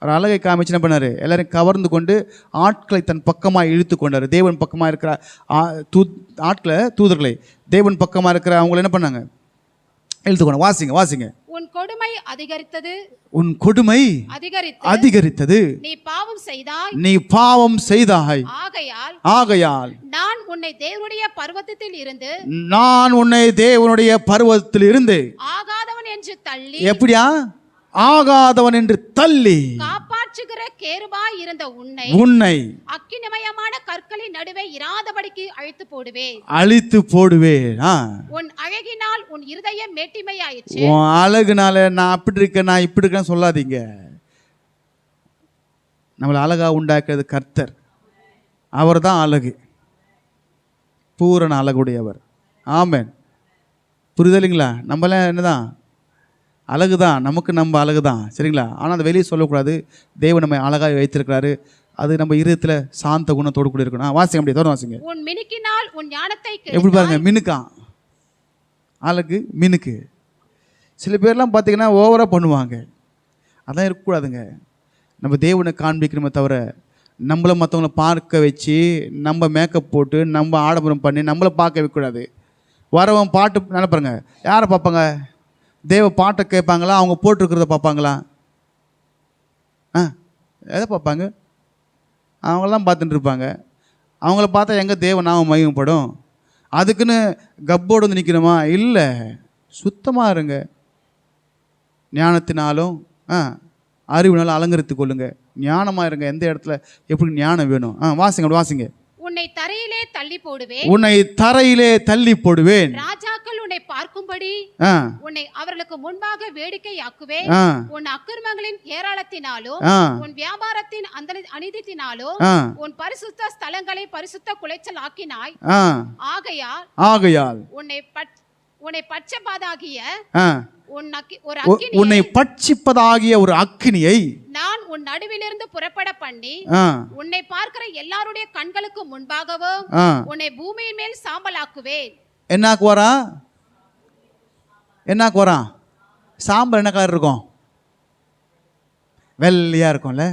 அவர் அழகை காமிச்சு என்ன பண்ணாரு? எல்லாரையும் கவர்ந்து கொண்டு ஆட்களை தன் பக்கமாக இழுத்து கொண்டார். தேவன் பக்கமாக இருக்கிற ஆட்களை, தூதர்களை, தேவன் பக்கமாக இருக்கிற அவங்களை என்ன பண்ணாங்க? இழுத்துக்கொண்டு. வாசிங்க, வாசிங்க. உன் கொடுமை அதிகரித்தது, உன் கொடுமை அதிகரித்தது. நீ பாவம் செய்தாய், நீ பாவம் செய்தாய். ஆகையால் நான் உன்னை தேவனுடைய பர்வதத்தில் இருந்து, நான் உன்னை தேவனுடைய பர்வதத்தில் இருந்து ஆகாதவன் என்று தள்ளி. எப்படியா? ஆகாதவன் என்று தள்ளி காப்பாற்றுகிற கேருபாய் இருந்த உன்னை அக்கினிமயமான கற்களின் நடுவே இராதபடிக்கு அழித்து போடுவேன். உன் அழகினால் உன் இருதயம் மேட்டிமையாயிற்று. உன் அழகுனால நான் அப்படி இருக்கேன், நான் இப்படி இருக்கேன்னு சொல்லாதீங்க. நம்மளை அழகா உண்டாக்குறது கர்த்தர். அவர் தான் அழகு, பூரண அழகுடையவர். ஆமென். புரிதலைங்களா? நம்மளாம் என்னதான் அழகு தான், நமக்கு நம்ம அழகு தான், சரிங்களா? ஆனால் அதை வெளியே சொல்லக்கூடாது. தேவன் நம்ம அழகாக வைத்திருக்கிறாரு. அது நம்ம இருதயத்தில் சாந்த குணத்தோடு கூட இருக்கணும். வாசிங்க, அப்படியே தொடர்ந்து வாசிங்க. உன் மினுக்கினால் உன் ஞானத்தை எப்படி பாருங்க, மினுக்கான் அழகு, மினுக்கு. சில பேர்லாம் பார்த்தீங்கன்னா ஓவராக பண்ணுவாங்க. அதான் இருக்கக்கூடாதுங்க. நம்ம தேவனை காண்பிக்கணுமே தவிர நம்மளை மற்றவங்கள பார்க்க வச்சு நம்ம மேக்கப் போட்டு நம்ம ஆடம்பரம் பண்ணி நம்மளை பார்க்க வைக்கக்கூடாது. வரவன் பாட்டு நினைப்பாருங்க, யாரை பார்ப்பாங்க? தேவ பாட்டை கேட்பாங்களா, அவங்க போட்டிருக்கிறத பார்ப்பாங்களா? எதை பார்ப்பாங்க? அவங்களாம் பார்த்துட்டு இருப்பாங்க. அவங்கள பார்த்தா எங்கே தேவ நாமம் மகிமைப்படும்? அதுக்குன்னு கப்போடு வந்து நிற்கணுமா? இல்லை, சுத்தமாக இருங்க. ஞானத்தினாலும் அறிவினாலும் அலங்கரித்து கொள்ளுங்க. ஞானமாக இருங்க. எந்த இடத்துல எப்படி ஞானம் வேணும்? வாசிங்க, அப்படி வாசிங்க. உன்னை தரையிலே தள்ளி போடுவேன், உன்னை தரையிலே தள்ளி போடுவேன். ராஜாக்கள் உன்னை பார்க்கும்படி உன்னை அவர்களுக்கு முன்பாக வேடிக்கையாக்குவேன். உன் அக்கிரமங்களின் ஏராளத்தினாலும் உன் வியாபாரத்தின் அநீதியினாலும் உன் பரிசுத்த ஸ்தலங்களை பரிசுத்த குலைச்சல் ஆக்கினாய். ஆகையால் உன்னை பட்சபாதாகிய உன்னை பட்சிப்பதாகிய ஒரு அக்கினியை நான் உன் நடுவிலிருந்து புறப்பட பண்ணி உன்னை பார்க்கிற எல்லாருடைய கண்களுக்கு முன்பாகவும் உன்னை பூமியின் மேல் சாம்பலாக்குவேன். என்னாக்கு வரான்? சாம்பல் என்ன கலர் இருக்கும்? வெள்ளையா இருக்கும்ல.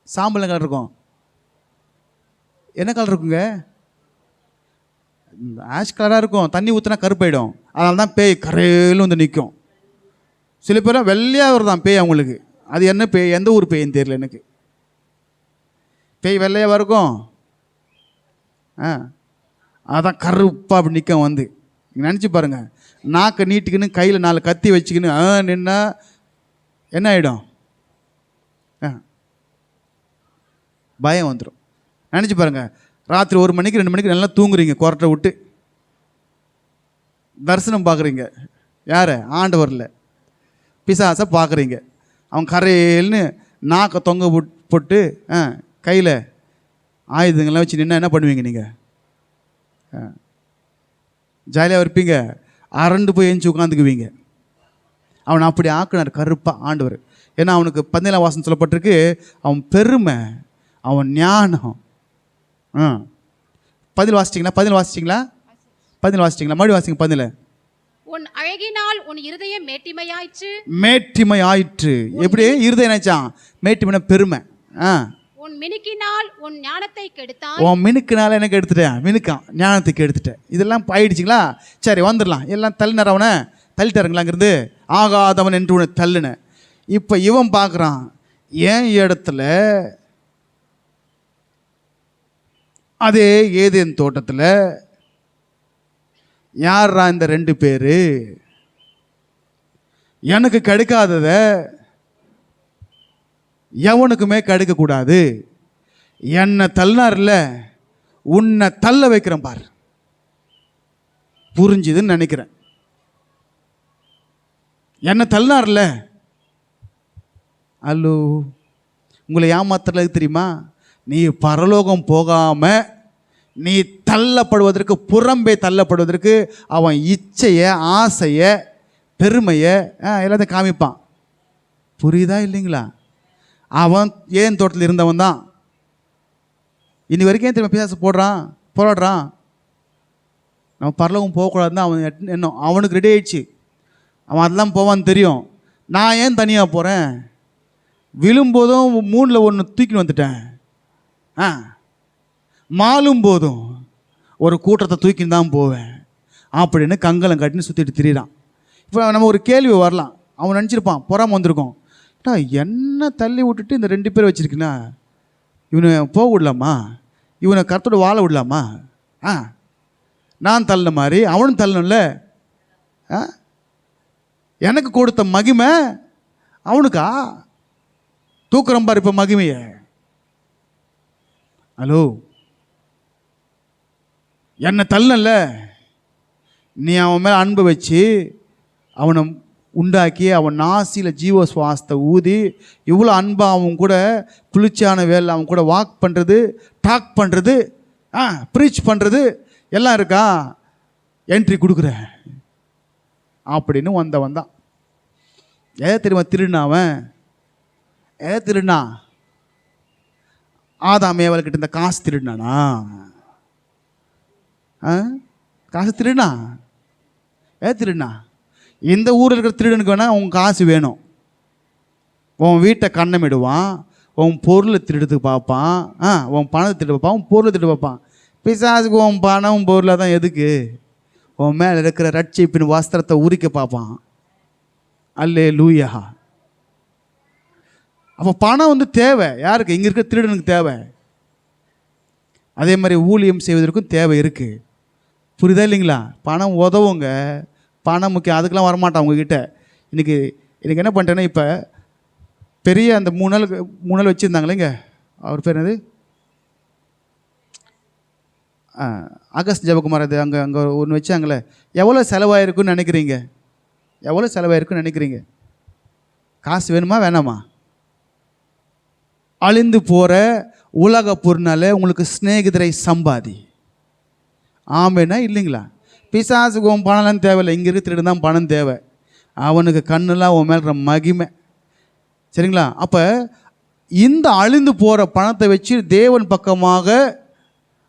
சாம்பல் என்ன கலர் இருக்கும்? என்ன கலர் இருக்குங்க? ஆஷ் கலராக இருக்கும். தண்ணி ஊற்றினா கருப்பாயிடும். அதனால தான் பேய் கரையிலும் வந்து நிற்கும். சில பேரும் வெள்ளையாக வருதான் பேய் அவங்களுக்கு. அது என்ன பேய், எந்த ஊர் பேயின்னு தெரியல எனக்கு. பேய் வெள்ளையாக இருக்கும். அதான் கருப்பாக அப்படி நிற்கும் வந்து. நினச்சி பாருங்கள், நாக்கை நீட்டிக்கின்னு கையில் 4 கத்தி வச்சுக்கின்னு நின்னா என்ன ஆகிடும்? பயம் வந்துடும். நினச்சி பாருங்கள், ராத்திரி 1 மணிக்கு 2 மணிக்கு நல்லா தூங்குறீங்க, கொரட்டை விட்டு தரிசனம் பார்க்குறீங்க. யார்? ஆண்டவரில் பிசாசை பார்க்குறீங்க. அவன் கரையில்னு நாக்கை தொங்க போட்டு கையில் ஆயுதங்கள்லாம் வச்சு நின்னா என்ன பண்ணுவீங்க நீங்கள்? ஜாலியாக இருப்பீங்க, அரண்டு போய் எழுந்து உட்காந்துக்குவீங்க. அவனை அப்படி ஆக்குனார் கருப்பாக ஆண்டவர். ஏன்னா அவனுக்கு 17ஆம் வாசம் சொல்லப்பட்டிருக்கு, அவன் பெருமை, அவன் ஞானம், பதில் வாசிச்சிங்களா? மறுபடியும் வாசிங்க 10. உன் அழகினால் உன் இருதயம் மேட்டிமையாயிற்று. மேட்டிமை ஆயிற்று. எப்படி இருதயம் நினைச்சான்? மேட்டிமைனா பெருமை. உன் மினுக்கினால் உன் ஞானத்தை கெடுத்தான். உன் மினுக்குனால எனக்கு எடுத்துட்டேன், மினுக்கான் ஞானத்துக்கு எடுத்துட்டேன். இதெல்லாம் ஆயிடுச்சிங்களா? சரி வந்துடலாம். எல்லாம் தள்ளினார், அவனை தள்ளிட்டாருங்களாங்கிறது. ஆகாதவன் என்று உன்னை தள்ளுன. இப்போ இவன் பார்க்குறான், ஏன் இடத்துல அதே ஏதேன் தோட்டத்தில் யாரா இந்த 2 பேர்? எனக்கு கிடைக்காதத எவனுக்குமே கிடைக்கக்கூடாது. என்னை தள்ளினார்ல, உன்னை தள்ள வைக்கிறேன் பார். புரிஞ்சுதுன்னு நினைக்கிறேன். என்னை தள்ளினார்ல, அல்லோ உங்களை ஏமாத்துறது தெரியுமா? நீ பரலோகம் போகாம நீ தள்ளப்படுவதற்கு, புறம்பே தள்ளப்படுவதற்கு அவன் இச்சையை, ஆசையை, பெருமையை எல்லாத்தையும் காமிப்பான். புரியுதா இல்லைங்களா? அவன் ஏன் தோட்டத்தில் இருந்தவன் தான். இனி வரைக்கும் திரும்ப பிசாசு போராடுறான். நம்ம பரலோகம் போகக்கூடாதுன்னு அவன் எண்ணம். அவனுக்கு ரெடி ஆயிடுச்சு. அவன் அதெல்லாம் போவான்னு தெரியும். நான் ஏன் தனியாக போகிறேன்? விழும்போதும் 3ல் 1 தூக்கின்னு வந்துட்டேன். மாலும் போதும் ஒரு கூட்டத்தை தூக்கின்னு தான் போவேன் அப்படின்னு கங்கலம் கட்டின்னு சுற்றிட்டு திரியிறான். இப்போ நம்ம ஒரு கேள்வி வரலாம். அவன் நினச்சிருப்பான், பொறாம வந்திருக்கோம், என்ன தள்ளி விட்டுட்டு இந்த 2 பேர் வச்சுருக்கீங்கன்னா இவனை போக விடலாமா? இவனை கருத்தோட வாழ விடலாமா? நான் தள்ளின மாதிரி அவனும் தள்ளணும்ல. எனக்கு கொடுத்த மகிமை அவனுக்கா? தூக்குறம் பாரு இப்போ மகிமையை. ஹலோ, என்னை தள்ளல, நீ அவன் மேலே அன்பு வச்சு அவனை உண்டாக்கி அவன் நாசியில் ஜீவ சுவாசத்தை ஊதி இவ்வளோ அன்பாக அவன் கூட குளிர்ச்சியான வேலை அவன் கூட வாக் பண்ணுறது, டாக் பண்ணுறது, ப்ரீச் பண்ணுறது எல்லாம் இருக்கா? என்ட்ரி கொடுக்குற அப்படின்னு வந்தவன் தான். தெரியுமா திருடினா அவன்? திருடினா ஆதாம் ஏவாள்கிட்ட இந்த காசு திருடினானா? காசு திருடினா? திருடினா? இந்த ஊரில் இருக்கிற திருடனுக்கு வேணால் உன் காசு வேணும். உன் வீட்டை கண்ணமிடுவான், உன் பொருளை திருடுறதுக்கு பார்ப்பான், உன் பணத்தை திருட பார்ப்பான், உன் பொருளை திருட பார்ப்பான். பிசாசுக்கு உன் பணம் உன் பொருளை தான் எதுக்கு? உன் மேலே இருக்கிற ரட்சிப்பின் வஸ்திரத்தை உரிக்க பார்ப்பான். அல்லேலூயா. அப்போ பணம் தேவை யாருக்கு? இங்கே இருக்கிற திருடனுக்கு தேவை. அதே மாதிரி ஊழியம் செய்வதற்கும் தேவை இருக்குது. புரியுதா இல்லைங்களா? பணம் உதவுங்க, பணம் முக்கியம். அதுக்கெலாம் வரமாட்டான் உங்ககிட்ட. இன்றைக்கி என்ன பண்ணிட்டேன்னா, இப்போ பெரிய அந்த 3 நாள் வச்சுருந்தாங்களேங்க, அவர் பேர் என்னது? ஆகஸ்ட் ஜெபகுமார். அது அங்கே ஒன்று வச்சாங்களே, எவ்வளோ செலவாயிருக்குன்னு நினைக்கிறீங்க? காசு வேணுமா வேணாமா? அழிந்து போகிற உலக பொருளால் உங்களுக்கு சிநேகிதரை சம்பாதி. ஆமேனா இல்லைங்களா? பிசாசுக்கு உன் பணம்லாம் தேவையில்லை. இங்கே இருக்கிற திருடு தான் பணம் தேவை. அவனுக்கு கண்ணுலாம் உன் மேலே மகிமை. சரிங்களா? அப்போ இந்த அழிந்து போகிற பணத்தை வச்சு தேவன் பக்கமாக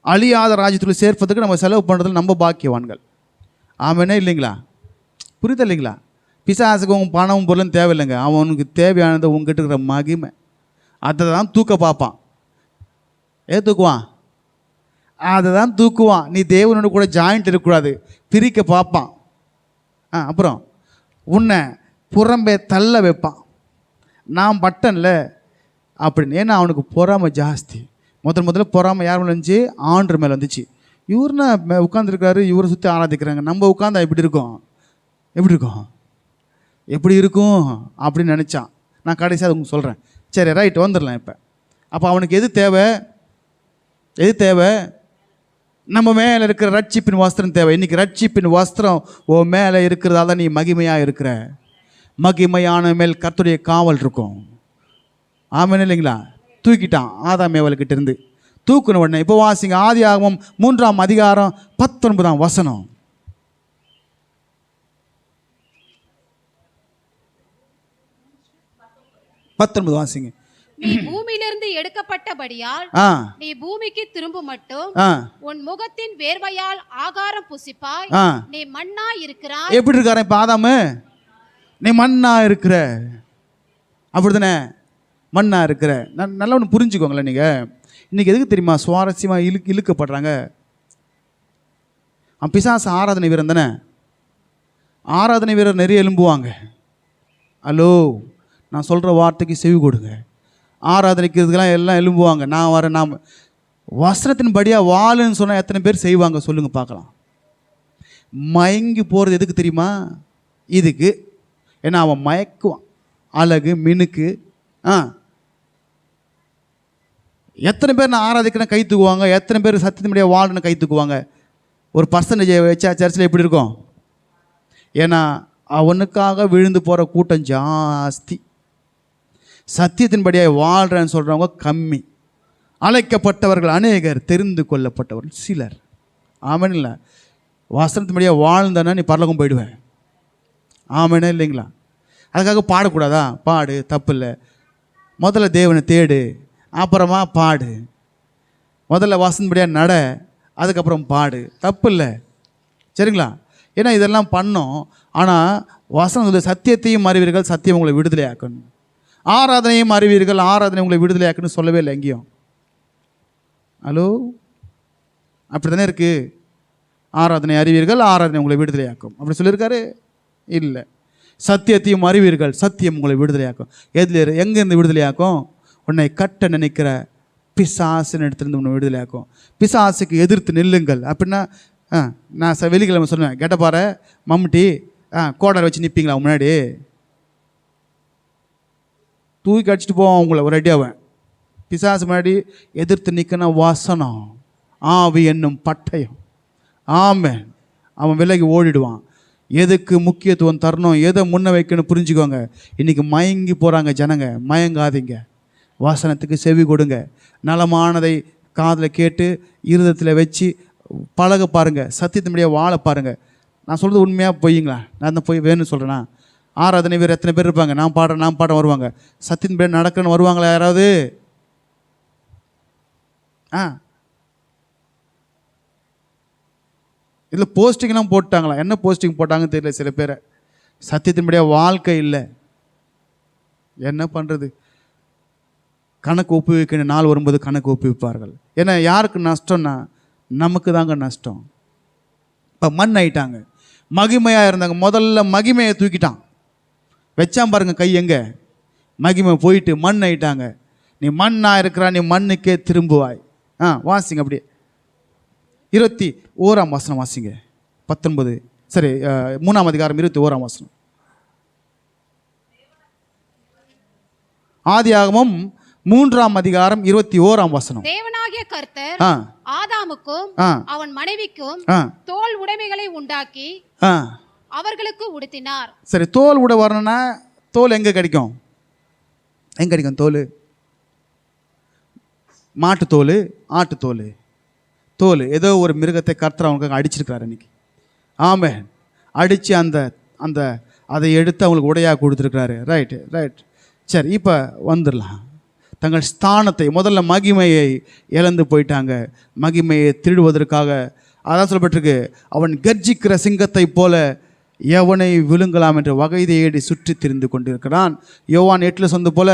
அழியாத ராஜ்யத்தில் சேர்ப்பதுக்கு நம்ம செலவு பண்ணுறதுல நம்ம பாக்கியவான்கள். ஆமேனா இல்லைங்களா? புரியுது இல்லைங்களா? பிசாசுக்கு உன் பணம் பொருளும் தேவையில்லைங்க. அவனுக்கு தேவையானது உங்ககிட்ட இருக்கிற மகிமை. அதை தான் தூக்க பார்ப்பான். தூக்குவான்? அதை தான் தூக்குவான். நீ தேவனோட கூட ஜாயிண்ட் இருக்கக்கூடாது, பிரிக்க பார்ப்பான். அப்புறம் உன்னை புறம்பே தள்ள வைப்பான். நான் பட்டன்ல அப்படின்னு. ஏன்னா அவனுக்கு பொறாமை ஜாஸ்தி. முதல்ல பொறாமை யார் மேலே இருந்துச்சு? ஆண்டர் மேலே வந்துச்சு. இவருன்னா உட்காந்துருக்காரு, இவரை சுற்றி ஆராதிக்கிறாங்க, நம்ம உட்காந்தா எப்படி இருக்கும் அப்படின்னு நினச்சான். நான் கடைசியாக அது உங்களுக்கு சொல்கிறேன். சரி, ரைட், வந்துடலாம். இப்போ அப்போ அவனுக்கு எது தேவை? நம்ம மேலே இருக்கிற ரட்சிப்பின் வஸ்திரம் தேவை. இன்றைக்கி ரட்சிப்பின் வஸ்திரம் ஓ மேலே இருக்கிறதால தான் நீ மகிமையாக இருக்கிற. மகிமையான மேல் கர்த்தருடைய காவல் இருக்கும். ஆமென் இல்லைங்களா? தூக்கிட்டான் ஆதாம் ஏவாள்கிட்ட இருந்து. தூக்குன உடனே இப்போ வாசிங்க, ஆதியாகமம் 3ஆம் அதிகாரம் 19ஆம் வசனம். வாசிங்க. நீ பூமியிலிருந்து எடுக்கப்பட்டபடியால் ஆ நீ பூமிக்கு திரும்ப மட்டும் ஆ உன் முகத்தின் வேர்வையால் ஆகாரம் புசிப்பாய். ஆ நீ மண்ணா இருக்கிறாய். எப்படி இருக்காரு இப்போ ஆதாமு? நீ மண்ணா இருக்கிற, அப்படிதானே? மண்ணா இருக்கிற. நல்லா ஒன்று புரிஞ்சுக்கோங்களேன். நீங்கள் இன்னைக்கு எதுக்கு தெரியுமா சுவாரஸ்யமாக இழுக்கப்படுறாங்க? பிசாசு ஆராதனை வீரன் தானே. ஆராதனை வீரர் நிறைய எலும்புவாங்க. ஹலோ, நான் சொல்கிற வார்த்தைக்கு செவி கொடுங்க. ஆராதனைக்கிறதுக்கெல்லாம் எல்லாம் எலும்புவாங்க. நான் வரேன், நான் வஸ்திரத்தின்படியாக வாழுன்னு சொன்னால் எத்தனை பேர் செய்வாங்க சொல்லுங்கள் பார்க்கலாம். மயங்கி போகிறது எதுக்கு தெரியுமா? இதுக்கு. ஏன்னா அவன் மயக்குவான். அழகு மினுக்கு. எத்தனை பேர் நான் ஆராதிக்கிறேன் கை தூக்குவாங்க? எத்தனை பேர் சத்தியத்தின்படியாக வாழுன்னு கை தூக்குவாங்க? ஒரு பர்சன்டேஜ் வச்சா சர்ச்சில் எப்படி இருக்கும்? ஏன்னா அவனுக்காக விழுந்து போகிற கூட்டம் ஜாஸ்தி. சத்தியத்தின்படியாக வாழ்கிறேன்னு சொல்கிறவங்க கம்மி. அழைக்கப்பட்டவர்கள் அநேகர், தெரிந்து கொள்ளப்பட்டவர்கள் சிலர். ஆமேன் இல்லை? வசனத்தின்படியாக வாழ்ந்தானா நீ பரலோகம் போயிடுவேன். ஆமேனே இல்லைங்களா? அதுக்காக பாடக்கூடாதா? பாடு, தப்பு இல்லை. முதல்ல தேவனை தேடு, அப்புறமா பாடு. முதல்ல வசனத்தின்படியாக நட, அதுக்கப்புறம் பாடு. தப்பு இல்லை, சரிங்களா? ஏன்னா இதெல்லாம் பண்ணோம். ஆனால் வசனம் சத்தியத்தையும் அறிவீர்கள், சத்தியம் உங்களை விடுதலையாக்கணும். ஆராதனையும் அறிவீர்கள், ஆராதனை உங்களை விடுதலையாக்கணும்னு சொல்லவே இல்லை எங்கேயும். ஹலோ, அப்படி தானே இருக்குது? ஆராதனை அறிவீர்கள், ஆராதனை உங்களை விடுதலையாக்கும் அப்படி சொல்லியிருக்காரு? இல்லை. சத்தியத்தையும் அறிவீர்கள், சத்தியம் உங்களை விடுதலையாக்கும். எதில் எங்கேருந்து விடுதலையாக்கும்? உன்னை கட்ட நினைக்கிற பிசாசுன்னு எடுத்துருந்து உன்னை விடுதலையாக்கும். பிசாசுக்கு எதிர்த்து நில்லுங்கள். அப்படின்னா நான் வெள்ளிக்கிழமை சொல்லுவேன், கெட்டப்பாறை மம்முட்டி கோடரை வச்சு நிற்பீங்களா முன்னாடி? தூக்கி அடிச்சுட்டு போவான் உங்களை ஒரு அடியாவேன். பிசாசு முன்னாடி எதிர்த்து நிற்கணும் வசனம், ஆவி என்னும் பட்டயம். ஆமென். அவன் விலகி ஓடிடுவான். எதுக்கு முக்கியத்துவம் தரணும், எதை முன்ன வைக்கணும் புரிஞ்சுக்கோங்க. இன்றைக்கி மயங்கி போகிறாங்க ஜனங்க. மயங்காதீங்க, வாசனத்துக்கு செவி கொடுங்க. நலமானதை காதில் கேட்டு இருதயத்தில் வச்சு பழக பாருங்கள். சத்தியத்தின்படியாக வாழ பாருங்கள். நான் சொல்கிறது உண்மையாக பொய்யுங்களா? நான் தான் போய் வேணும்னு சொல்கிறேன்னா? ஆராதனை வேறு எத்தனை பேர் இருப்பாங்க? நான் பாடுறேன் வருவாங்க. சத்தியத்தின்படி நடக்கணும்னு வருவாங்களா யாராவது? இதில் போஸ்டிங்லாம் போட்டாங்களா? என்ன போஸ்டிங் போட்டாங்கன்னு தெரியல. சில பேரை சத்தியத்தின்படியாக வாழ்க்கை இல்லை. என்ன பண்ணுறது? கணக்கு ஒப்புவிக்கிற நாள் வரும்போது கணக்கு ஒப்புவிப்பார்கள். ஏன்னா யாருக்கு நஷ்டம்னா நமக்கு தாங்க நஷ்டம். இப்போ மண் ஆயிட்டாங்க. மகிமையாக இருந்தாங்க. முதல்ல மகிமையை தூக்கிட்டான், வச்சான் பாருங்க கை. எங்கே மகிமை போயிட்டு மண் ஆயிட்டாங்க. நீ மண்ணா இருக்கிறா, நீ மண்ணுக்கே திரும்புவாய். வாசிங்க அப்படியே 21ஆம் வசனம் வாசிங்க. 19 சரி 3ஆம் அதிகாரம் 21ஆம் வசனம். ஆதியாகமம் 3ஆம் அதிகாரம் 21ஆம் வசனம். தேவனாகிய கர்த்தர் ஆதாமுக்கும் அவன் மனைவிக்கும் தோல் உடைமைகளை உண்டாக்கி அவர்களுக்கு உடுத்தினார். சரி, தோல் உடை வரணும்னா தோல் எங்க கிடைக்கும்? எங்க கிடைக்கும் தோல்? மாட்டுத்தோல், ஆட்டுத்தோல். தோல் ஏதோ ஒரு மிருகத்தை கர்த்தர் அவங்களுக்கு அடிச்சிருக்காரு இன்னைக்கு. ஆமென். அடித்து அந்த அதை எடுத்து அவங்களுக்கு உடையாக கொடுத்துருக்காரு. ரைட். சரி, இப்போ வந்துடலாம். தங்கள் ஸ்தானத்தை, முதல்ல மகிமையை இழந்து போயிட்டாங்க. மகிமையை திருடுவதற்காக அதான் சொல்லப்பட்டிருக்கு, அவன் கர்ஜிக்கிற சிங்கத்தை போல எவனை விழுங்கலாம் என்று வகை தேடி சுற்றி திரிந்து கொண்டிருக்கிறான். யோவான் 8 சொந்த போல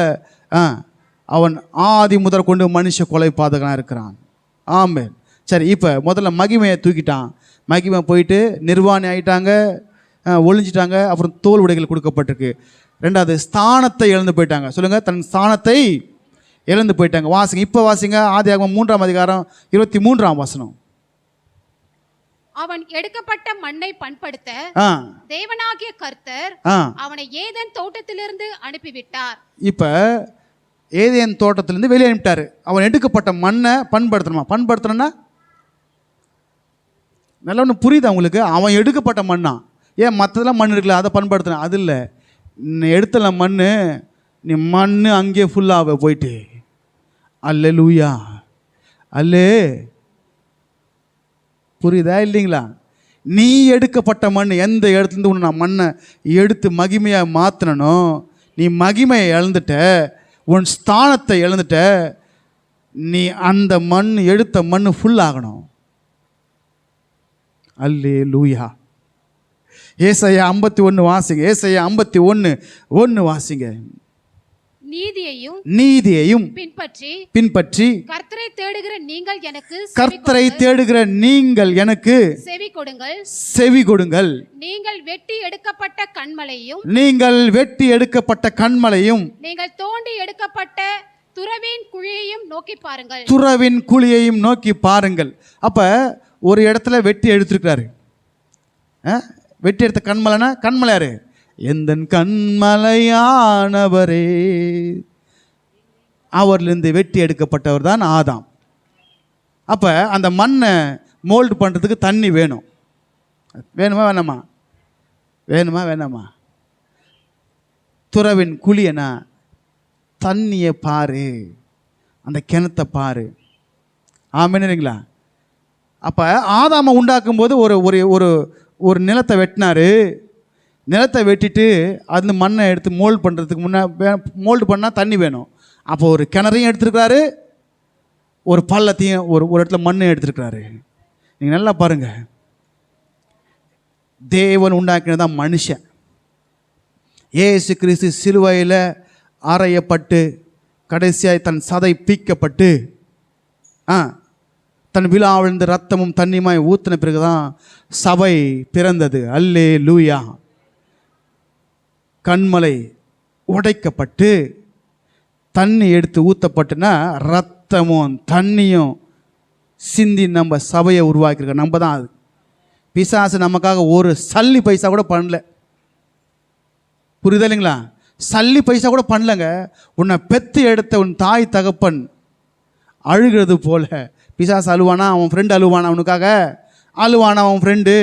அவன் ஆதி முதல் கொண்டு மனுஷ கொலை பாதகனாக இருக்கிறான். ஆமென். சரி, இப்போ முதல்ல மகிமையை தூக்கிட்டான். மகிமை போயிட்டு நிர்வாணி ஆகிட்டாங்க, ஒளிஞ்சிட்டாங்க. அப்புறம் தோல் உடைகள் கொடுக்கப்பட்டிருக்கு. ரெண்டாவது, ஸ்தானத்தை இழந்து போயிட்டாங்க. சொல்லுங்கள், தன் ஸ்தானத்தை இழந்து போயிட்டாங்க. வாசிங்க, இப்போ வாசிங்க. ஆதியாகமம் 3ஆம் அதிகாரம் 23ஆம் வசனம். அவன் எடுக்கப்பட்ட மண்ணை பண்படுத்த தேவனாகிய கர்த்தர் அவனை ஏதேன் தோட்டத்திலிருந்து அனுப்பிவிட்டார். இப்போ ஏதேன் தோட்டத்திலிருந்து வெளியே அனுப்பிட்டாரு. அவன் எடுக்கப்பட்ட மண்ணை பண்படுத்தணுமா? பண்படுத்தணும்னா நல்லா ஒன்று புரியுது அவங்களுக்கு. அவன் எடுக்கப்பட்ட மண்ணா? ஏன் மற்றதெல்லாம் மண் இருக்குல்ல, அதை பண்படுத்தின? அது இல்லை. எடுத்தல மண், நீ மண் அங்கேயே ஃபுல்லாக போயிட்டு அல்லேலூயா அல்லே. புரியுதா இல்லைங்களா? நீ எடுக்கப்பட்ட மண். எந்த இடத்துலேருந்து ஒன்று நான் மண்ணை எடுத்து மகிமையாக மாற்றினோ, நீ மகிமையை இழந்துட்ட. உன் ஸ்தானத்தை இழந்துட்ட. நீ அந்த மண் எடுத்த மண் ஃபுல் ஆகணும். அல்லேலூயா. ஏசாயா 51 வாசிங்க. ஏசாயா 51:1 வாசிங்க. நீதியையும் பின்பற்றி கர்த்தரை தேடுகிற நீங்கள் எனக்கு செவி கொடுங்கள். நீங்கள் வெட்டி எடுக்கப்பட்ட கன்மலையும் நீங்கள் தோண்டி எடுக்கப்பட்ட துறவின் குழியையும் நோக்கி பாருங்கள். அப்ப ஒரு இடத்துல வெட்டி எடுத்திருக்கிறாரு. வெட்டி எடுத்த கண்மலைனா கண்மலை யாரு? எந்தன் கண்மலையானவரே. அவர்லேருந்து வெட்டி எடுக்கப்பட்டவர் தான் ஆதாம். அப்போ அந்த மண்ணை மோல்டு பண்ணுறதுக்கு தண்ணி வேணும். வேணுமா வேணாமா? துறவின் குழியனா தண்ணியை பாரு, அந்த கிணத்தை பாரு. ஆமேனுங்களா? அப்போ ஆதாமை உண்டாக்கும் போது ஒரு ஒரு ஒரு நிலத்தை வெட்டினாரு. நிலத்தை வெட்டிட்டு அந்த மண்ணை எடுத்து மோல்டு பண்ணுறதுக்கு மோல்டு பண்ணால் தண்ணி வேணும். அப்போ ஒரு கிணறையும் எடுத்துருக்கிறாரு, ஒரு பள்ளத்தையும் ஒரு இடத்துல மண்ணை எடுத்துருக்கிறாரு. நீங்கள் நல்லா பாருங்கள், தேவன் உண்டாக்கினதான் மனுஷன். இயேசு கிறிஸ்து சிலுவையில் அறையப்பட்டு கடைசியாய் தன் சதை பீக்கப்பட்டு தன் விழாவிழுந்து ரத்தமும் தண்ணியுமாய் ஊற்றின பிறகு தான் சபை பிறந்தது. அல்லேலூயா. கண்மலை உடைக்கப்பட்டு தண்ணி எடுத்து ஊற்றப்பட்டுனா ரத்தமும் தண்ணியும் சிந்தி நம்ம சபையை உருவாக்கியிருக்க நம்ம தான். அது பிசாசு நமக்காக ஒரு சல்லி பைசா கூட பண்ணல. புரியுதா இல்லைங்களா? சல்லி பைசா கூட பண்ணலங்க. உன்னை பெத்து எடுத்த உன் தாய் தகப்பன் அழுகிறது போல பிசாசு அழுவானா? அவன் ஃப்ரெண்டு அழுவானா? அவனுக்காக அழுவானா? அவன் ஃப்ரெண்டு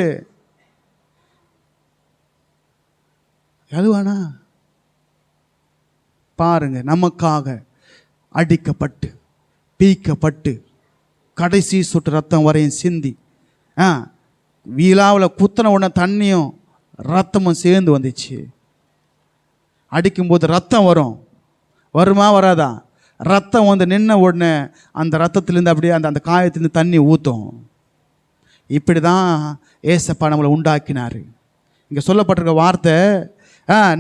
அழுவானா? பாருங்க, நமக்காக அடிக்கப்பட்டு பீக்கப்பட்டு கடைசி சொட்டு ரத்தம் வரையும் சிந்தி வீலாவில் குத்தன உடனே தண்ணியும் ரத்தமும் சேர்ந்து வந்துச்சு. அடிக்கும்போது ரத்தம் வருமா வராதா? ரத்தம் வந்து நின்ன உடனே அந்த ரத்தத்திலேருந்து அப்படியே அந்த காயத்திலேருந்து தண்ணி ஊற்றும். இப்படி தான் ஏசப்பா நம்மளை உண்டாக்கினார். இங்கே சொல்லப்பட்டிருக்க வார்த்தை,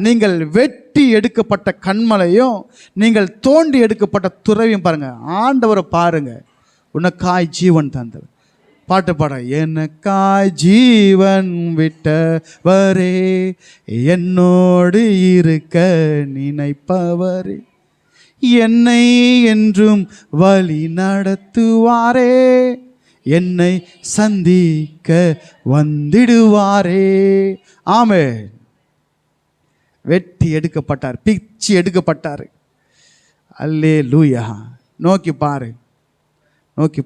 நீங்கள் வெட்டி எடுக்கப்பட்ட கண்மலையும் நீங்கள் தோண்டி எடுக்கப்பட்ட துறவியும் பாருங்கள். ஆண்டவரை பாருங்கள். உனக்காய் ஜீவன் தந்தவர். பாட்டு பாட, எனக்காய் ஜீவன் விட்டவரே, என்னோடு இருக்க நினைப்பவரே, என்னை என்றும் வழி நடத்துவாரே, என்னை சந்திக்க வந்திடுவாரே. ஆமென். வெட்டி எடுக்கப்பட்டார், பிச்சு எடுக்கப்பட்டார். அல்லேலூயா. நோக்கி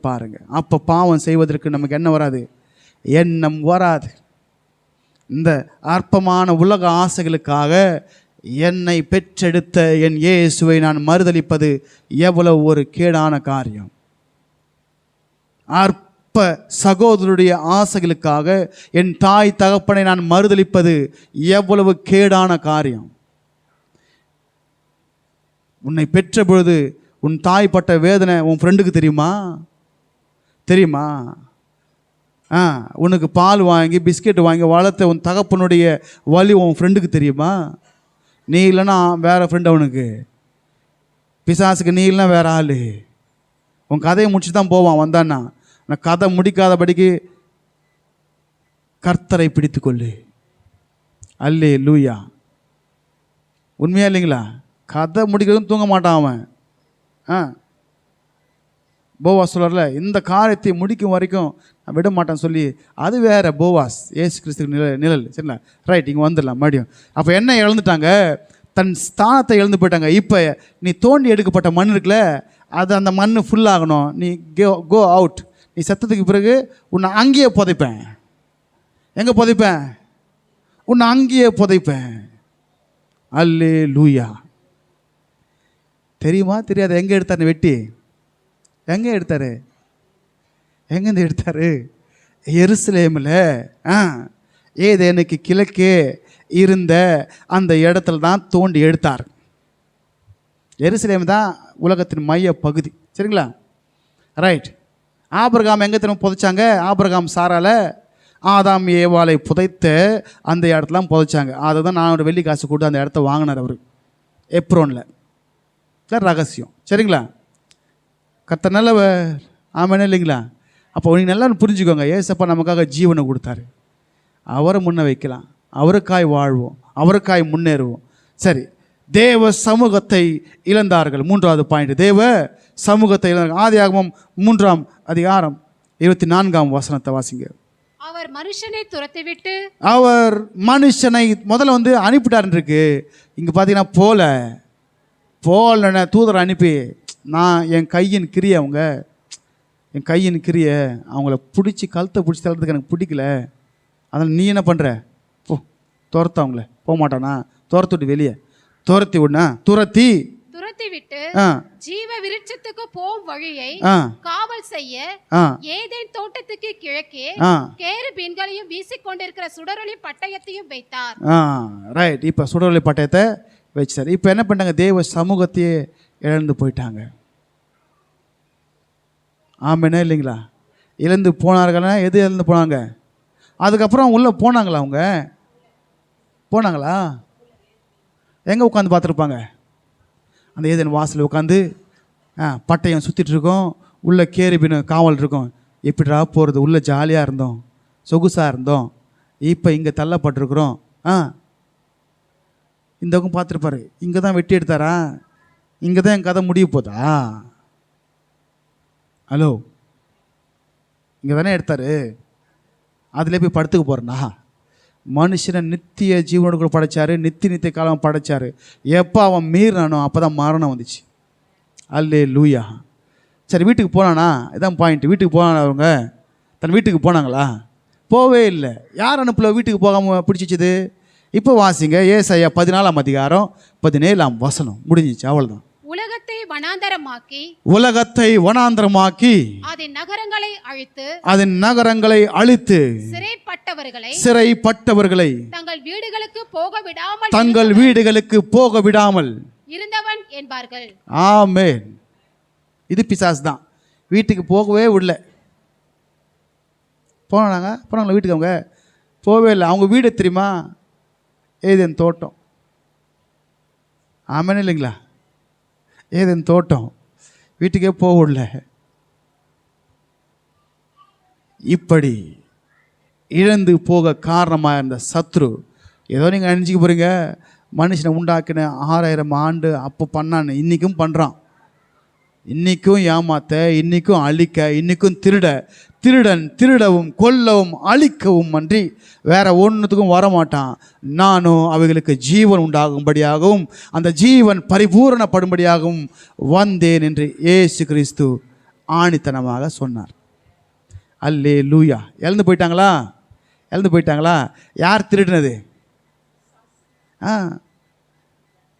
பாருங்க. அப்போ பாவம் செய்வதற்கு நமக்கு என்ன வராது? எண்ணம் வராது. இந்த அற்பமான உலக ஆசைகளுக்காக என்னை பெற்றெடுத்த என் இயேசுவை நான் மறுதலிப்பது எவ்வளவு ஒரு கேடான காரியம். அற்ப சகோதரருடைய ஆசைகளுக்காக என் தாய் தகப்பனை நான் மறுதலிப்பது எவ்வளவு கேடான காரியம். உன்னை பெற்ற பொழுது உன் தாய் பட்ட வேதனை உன் ஃப்ரெண்டுக்கு தெரியுமா? உனக்கு பால் வாங்கி பிஸ்கெட் வாங்கி வளர்த்த உன் தகப்பனுடைய வலி உன் ஃப்ரெண்டுக்கு தெரியுமா? நீ இல்லைன்னா வேறு ஃப்ரெண்டு அவனுக்கு. பிசாசுக்கு நீ இல்லைன்னா வேறு ஆள். உன் கதையை முடிச்சு தான் போவான். வந்தான்னா நான் கதை முடிக்காதபடிக்கு கர்த்தரை பிடித்து கொள்ளு. அல்லேலூயா. உண்மையா இல்லைங்களா? கதை முடிக்கிறதும் தூங்க மாட்டான் அவன். போவாஸ் சொல்கிறல, இந்த காரியத்தை முடிக்கும் வரைக்கும் நான் விட மாட்டேன்னு சொல்லி, அது வேற போவாஸ், ஏசு கிறிஸ்துக்கு நிழல். சரிங்களா? ரைட், இங்கே வந்துடலாம் மறுபடியும். அப்போ என்ன இழந்துட்டாங்க? தன் ஸ்தானத்தை இழந்து போயிட்டாங்க. இப்போ நீ தோண்டி எடுக்கப்பட்ட மண் இருக்குல்ல, அது அந்த மண் ஃபுல்லாகணும். நீ கோ அவுட். நீ செத்ததுக்கு பிறகு உன்னை அங்கேயே புதைப்பேன். எங்கே புதைப்பேன்? உன்னை அங்கேயே புதைப்பேன். அல்லேலூயா. தெரியுமா தெரியாது? எங்கே எடுத்தார் வெட்டி? எங்கே எடுத்தார்? எங்கேருந்து எடுத்தார்? எருசலேமில் ஏதேனுக்கு கிழக்கே இருந்த அந்த இடத்துல தான் தோண்டி எடுத்தார். எருசலேம் தான் உலகத்தின் மைய பகுதி. சரிங்களா? ரைட். ஆபிரகாம் எங்கே திரும்ப புதைச்சாங்க? ஆபிரகாம் சாரால ஆதாம் ஏவாளை புதைத்த அந்த இடத்துலாம் புதைச்சாங்க. அதை தான் நான் ஒரு வெள்ளி காசு கொடுத்து அந்த இடத்த வாங்கினார் அவர் எப்ரோனில். ரகசியம். சரிங்களா? கர்த்தர் நல்லவர். ஆமாம் இல்லைங்களா? அப்போ நீங்கள் நல்லா புரிஞ்சுக்கோங்க, ஏசப்பா நமக்காக ஜீவனை கொடுத்தாரு. அவரை முன்ன வைக்கலாம், அவருக்காய் வாழ்வோம், அவருக்காய் முன்னேறுவோம். சரி, தேவ சமூகத்தை இழந்தார்கள். 3வது பாயிண்ட், தேவ சமூகத்தை இழந்தார்கள். ஆதியாகமம் 3ஆம் அதிகாரம் 24ஆம் வசனத்தை வாசிங்க. அவர் மனுஷனை துரத்திவிட்டு, அவர் மனுஷனை முதல்ல அனுப்பிட்டாருன்னு இருக்கு. இங்கே பார்த்தீங்கன்னா போலன தூதரை அனுப்பி, நான் என் கையின் கிரியை அவங்கள பிடிச்சி கழுத்தை பிடிச்சி தள்ளுறதுக்கு எனக்கு பிடிக்கல. அதனால் நீ என்ன பண்ணுற? போ, துரத்த அவங்கள. போக மாட்டானா? துரத்துட்டு வெளியே துரத்தி விடனா? துரத்தி விட்டு ஜீவ விருட்சத்துக்கு போகும் வழியை காவல் செய்ய ஏதேன் தோட்டத்துக்கு கிழக்கே கேருபீன்களையும் வீசிக்கொண்டிருக்கிற சுடரொளி பட்டயத்தையும் வைத்தார். ரைட். இப்போ சுடரொளி பட்டயத்தை வச்சார். இப்போ என்ன பண்ணாங்க? தேவ சமூகத்தையே இழந்து போயிட்டாங்க. ஆமாண்ணே இல்லைங்களா? இழந்து போனார்கள்னா எது இழந்து போனாங்க? அதுக்கப்புறம் உள்ளே போனாங்களா? அவங்க போனாங்களா? எங்கே உட்காந்து பார்த்துருப்பாங்க? அந்த ஏதேன் வாசல் உட்காந்து பட்டயம் சுற்றிட்டுருக்கோம், உள்ளே கேருபீன் காவல் இருக்கும். எப்படிடா போகிறது? உள்ளே ஜாலியாக இருந்தோம், சொகுசாக இருந்தோம், இப்போ இங்கே தள்ளப்பட்டிருக்கிறோம். இந்த பக்கம் பார்த்துருப்பாரு, இங்கே தான் வெட்டி எடுத்தாரா? இங்கே தான் என் கதை முடிய போதா? ஹலோ, இங்கே தானே எடுத்தார், அதில் போய் படுத்துக்க போகிறேன்னா? மனுஷனை நித்திய ஜீவனோடு கூட படைச்சார், நித்திய காலம் படைச்சார். எப்போ அவன் மீறினானோ அப்போ தான் மரணம் வந்துச்சு. அல்லேலூயா. சரி, வீட்டுக்கு போனானா? இதான் பாயிண்ட். வீட்டுக்கு போனானா? அவங்க தன் வீட்டுக்கு போனாங்களா? போவே இல்லை. யார் அனுப்பல வீட்டுக்கு போகாமல் பிடிச்சிச்சது? இப்போ வாசிங்க, ஏசாயா 14ஆம் அதிகாரம் 17ஆம் வசனம். முடிஞ்சிச்சு, அவ்வளோதான். உலகத்தை வனாந்தரமாக்கி அதன் நகரங்களை அழித்து சிறைப்பட்டவர்களை தங்கள் வீடுகளுக்கு போக விடாமல் இருந்தவன் என்பார்கள். ஆமென். இது பிசாசு தான். வீட்டுக்கு போகவே விடல. போனாங்களா வீட்டுக்கு? அவங்க போகவே இல்லை. அவங்க வீடு தெரியுமா? ஏதேன் தோட்டம். ஆமென் இல்லைங்களா? ஏதேன் தோட்டம். வீட்டுக்கே போகல. இப்படி இழந்து போக காரணமாக இருந்த சத்ரு, ஏதோ நீங்கள் நினச்சிக்க போகிறீங்க, மனுஷனை உண்டாக்கின 6000 ஆண்டு அப்போ பண்ணான்னு, இன்றைக்கும் பண்ணுறான். இன்றைக்கும் ஏமாத்த, இன்றைக்கும் அழிக்க, இன்றைக்கும் திருடன் திருடவும் கொல்லவும் அழிக்கவும் அன்றி வேற ஒன்றுத்துக்கும் வரமாட்டான். நானும் அவைகளுக்கு ஜீவன் உண்டாகும்படியாகவும் அந்த ஜீவன் பரிபூரணப்படும்படியாகவும் வந்தேன் என்று இயேசு கிறிஸ்து ஆணித்தனமாக சொன்னார். அல்லேலூயா. இழந்து போயிட்டாங்களா? யார் திருடினது?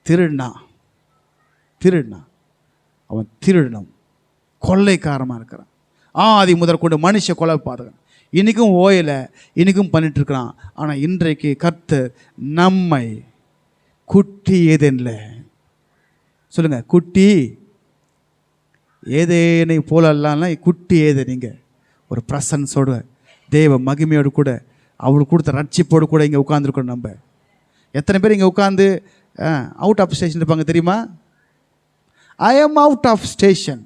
திருடினா அவன் திருடணும், கொள்ளைக்காரமாக இருக்கிறான். ஆதி முதற்கொண்டு மனுஷ கொலை பாதகன். இன்றைக்கும் ஓயலை, இன்றைக்கும் பண்ணிட்டுருக்கிறான். ஆனால் இன்றைக்கு கர்த்தர் நம்மை குட்டி ஏதேன்ல, சொல்லுங்கள், குட்டி ஏதேனை போலல்லாம்னா குட்டி ஏதேனிங்க ஒரு பிரசன்ஸோடு தேவ மகிமையோடு கூட அவருக்கு கொடுத்த ரட்சிப்போடு கூட இங்கே உட்காந்துருக்கணும். நம்ம எத்தனை பேர் இங்கே உட்காந்து அவுட் ஆஃப் ஸ்டேஷன் இருப்பாங்க தெரியுமா? I am out of station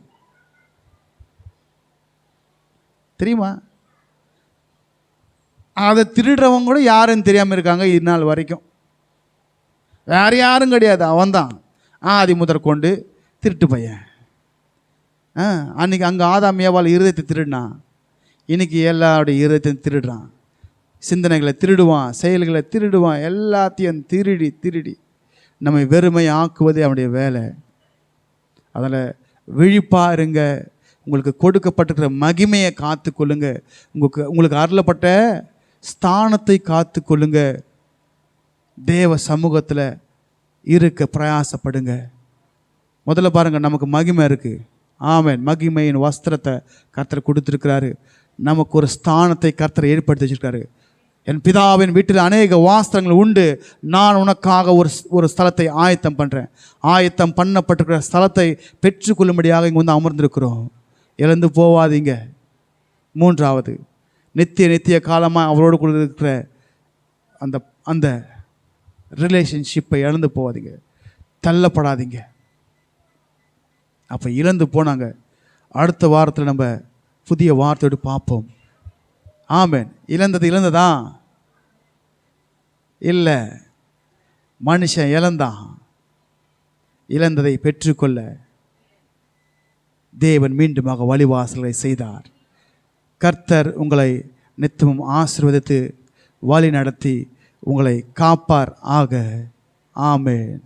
தெரியுமா? அதை திருடுறவங்க கூட யாருன்னு தெரியாமல் இருக்காங்க இது நாள் வரைக்கும். வேறு யாரும் கிடையாது, அவன்தான் ஆதி முதற்கொண்டு திருட்டு பையன். அன்றைக்கி அங்கே ஆதாம் ஏவாள் இருதயத்தை திருடினான், இன்னைக்கு எல்லாருடைய இருதயத்தையும் திருடுறான். சிந்தனைகளை திருடுவான், செயல்களை திருடுவான், எல்லாத்தையும் திருடி நம்மை வெறுமை ஆக்குவதே அவனுடைய வேலை. அதில் விழிப்பாக இருங்க. உங்களுக்கு கொடுக்கப்பட்டிருக்கிற மகிமையை காத்து கொள்ளுங்க. உங்களுக்கு அருளப்பட்ட ஸ்தானத்தை காத்து கொள்ளுங்க. தேவ சமூகத்தில் இருக்க பிரயாசப்படுங்க. முதல்ல பாருங்கள், நமக்கு மகிமை இருக்குது. ஆமென். மகிமையின் வஸ்திரத்தை கர்த்தர் கொடுத்துருக்கிறாரு. நமக்கு ஒரு ஸ்தானத்தை கர்த்தர் ஏற்படுத்தி வச்சுருக்காரு. என் பிதாவின் வீட்டில் அநேக வாஸ்தலங்கள் உண்டு, நான் உனக்காக ஒரு ஸ்தலத்தை ஆயத்தம் பண்ணுறேன். ஆயத்தம் பண்ணப்பட்டிருக்கிற ஸ்தலத்தை பெற்றுக்கொள்ளும்படியாக இங்கே வந்து அமர்ந்திருக்கிறோம். இழந்து போவாதீங்க. மூன்றாவது, நித்திய காலமாக அவரோடு கூட இருக்கிற அந்த அந்த ரிலேஷன்ஷிப்பை இழந்து போவாதீங்க, தள்ளப்படாதீங்க. அப்போ இழந்து போனாங்க. அடுத்த வாரத்தில் நம்ம புதிய வார்த்தையோடு பார்ப்போம். ஆமென். இழந்ததா இல்லை, மனுஷன் இழந்தான். இழந்ததை பெற்றுக்கொள்ள தேவன் மீண்டுமாக வழிவாசல்களை செய்தார். கர்த்தர் உங்களை நித்தமும் ஆசீர்வதித்து வழி நடத்தி உங்களை காப்பார் ஆக. ஆமென்.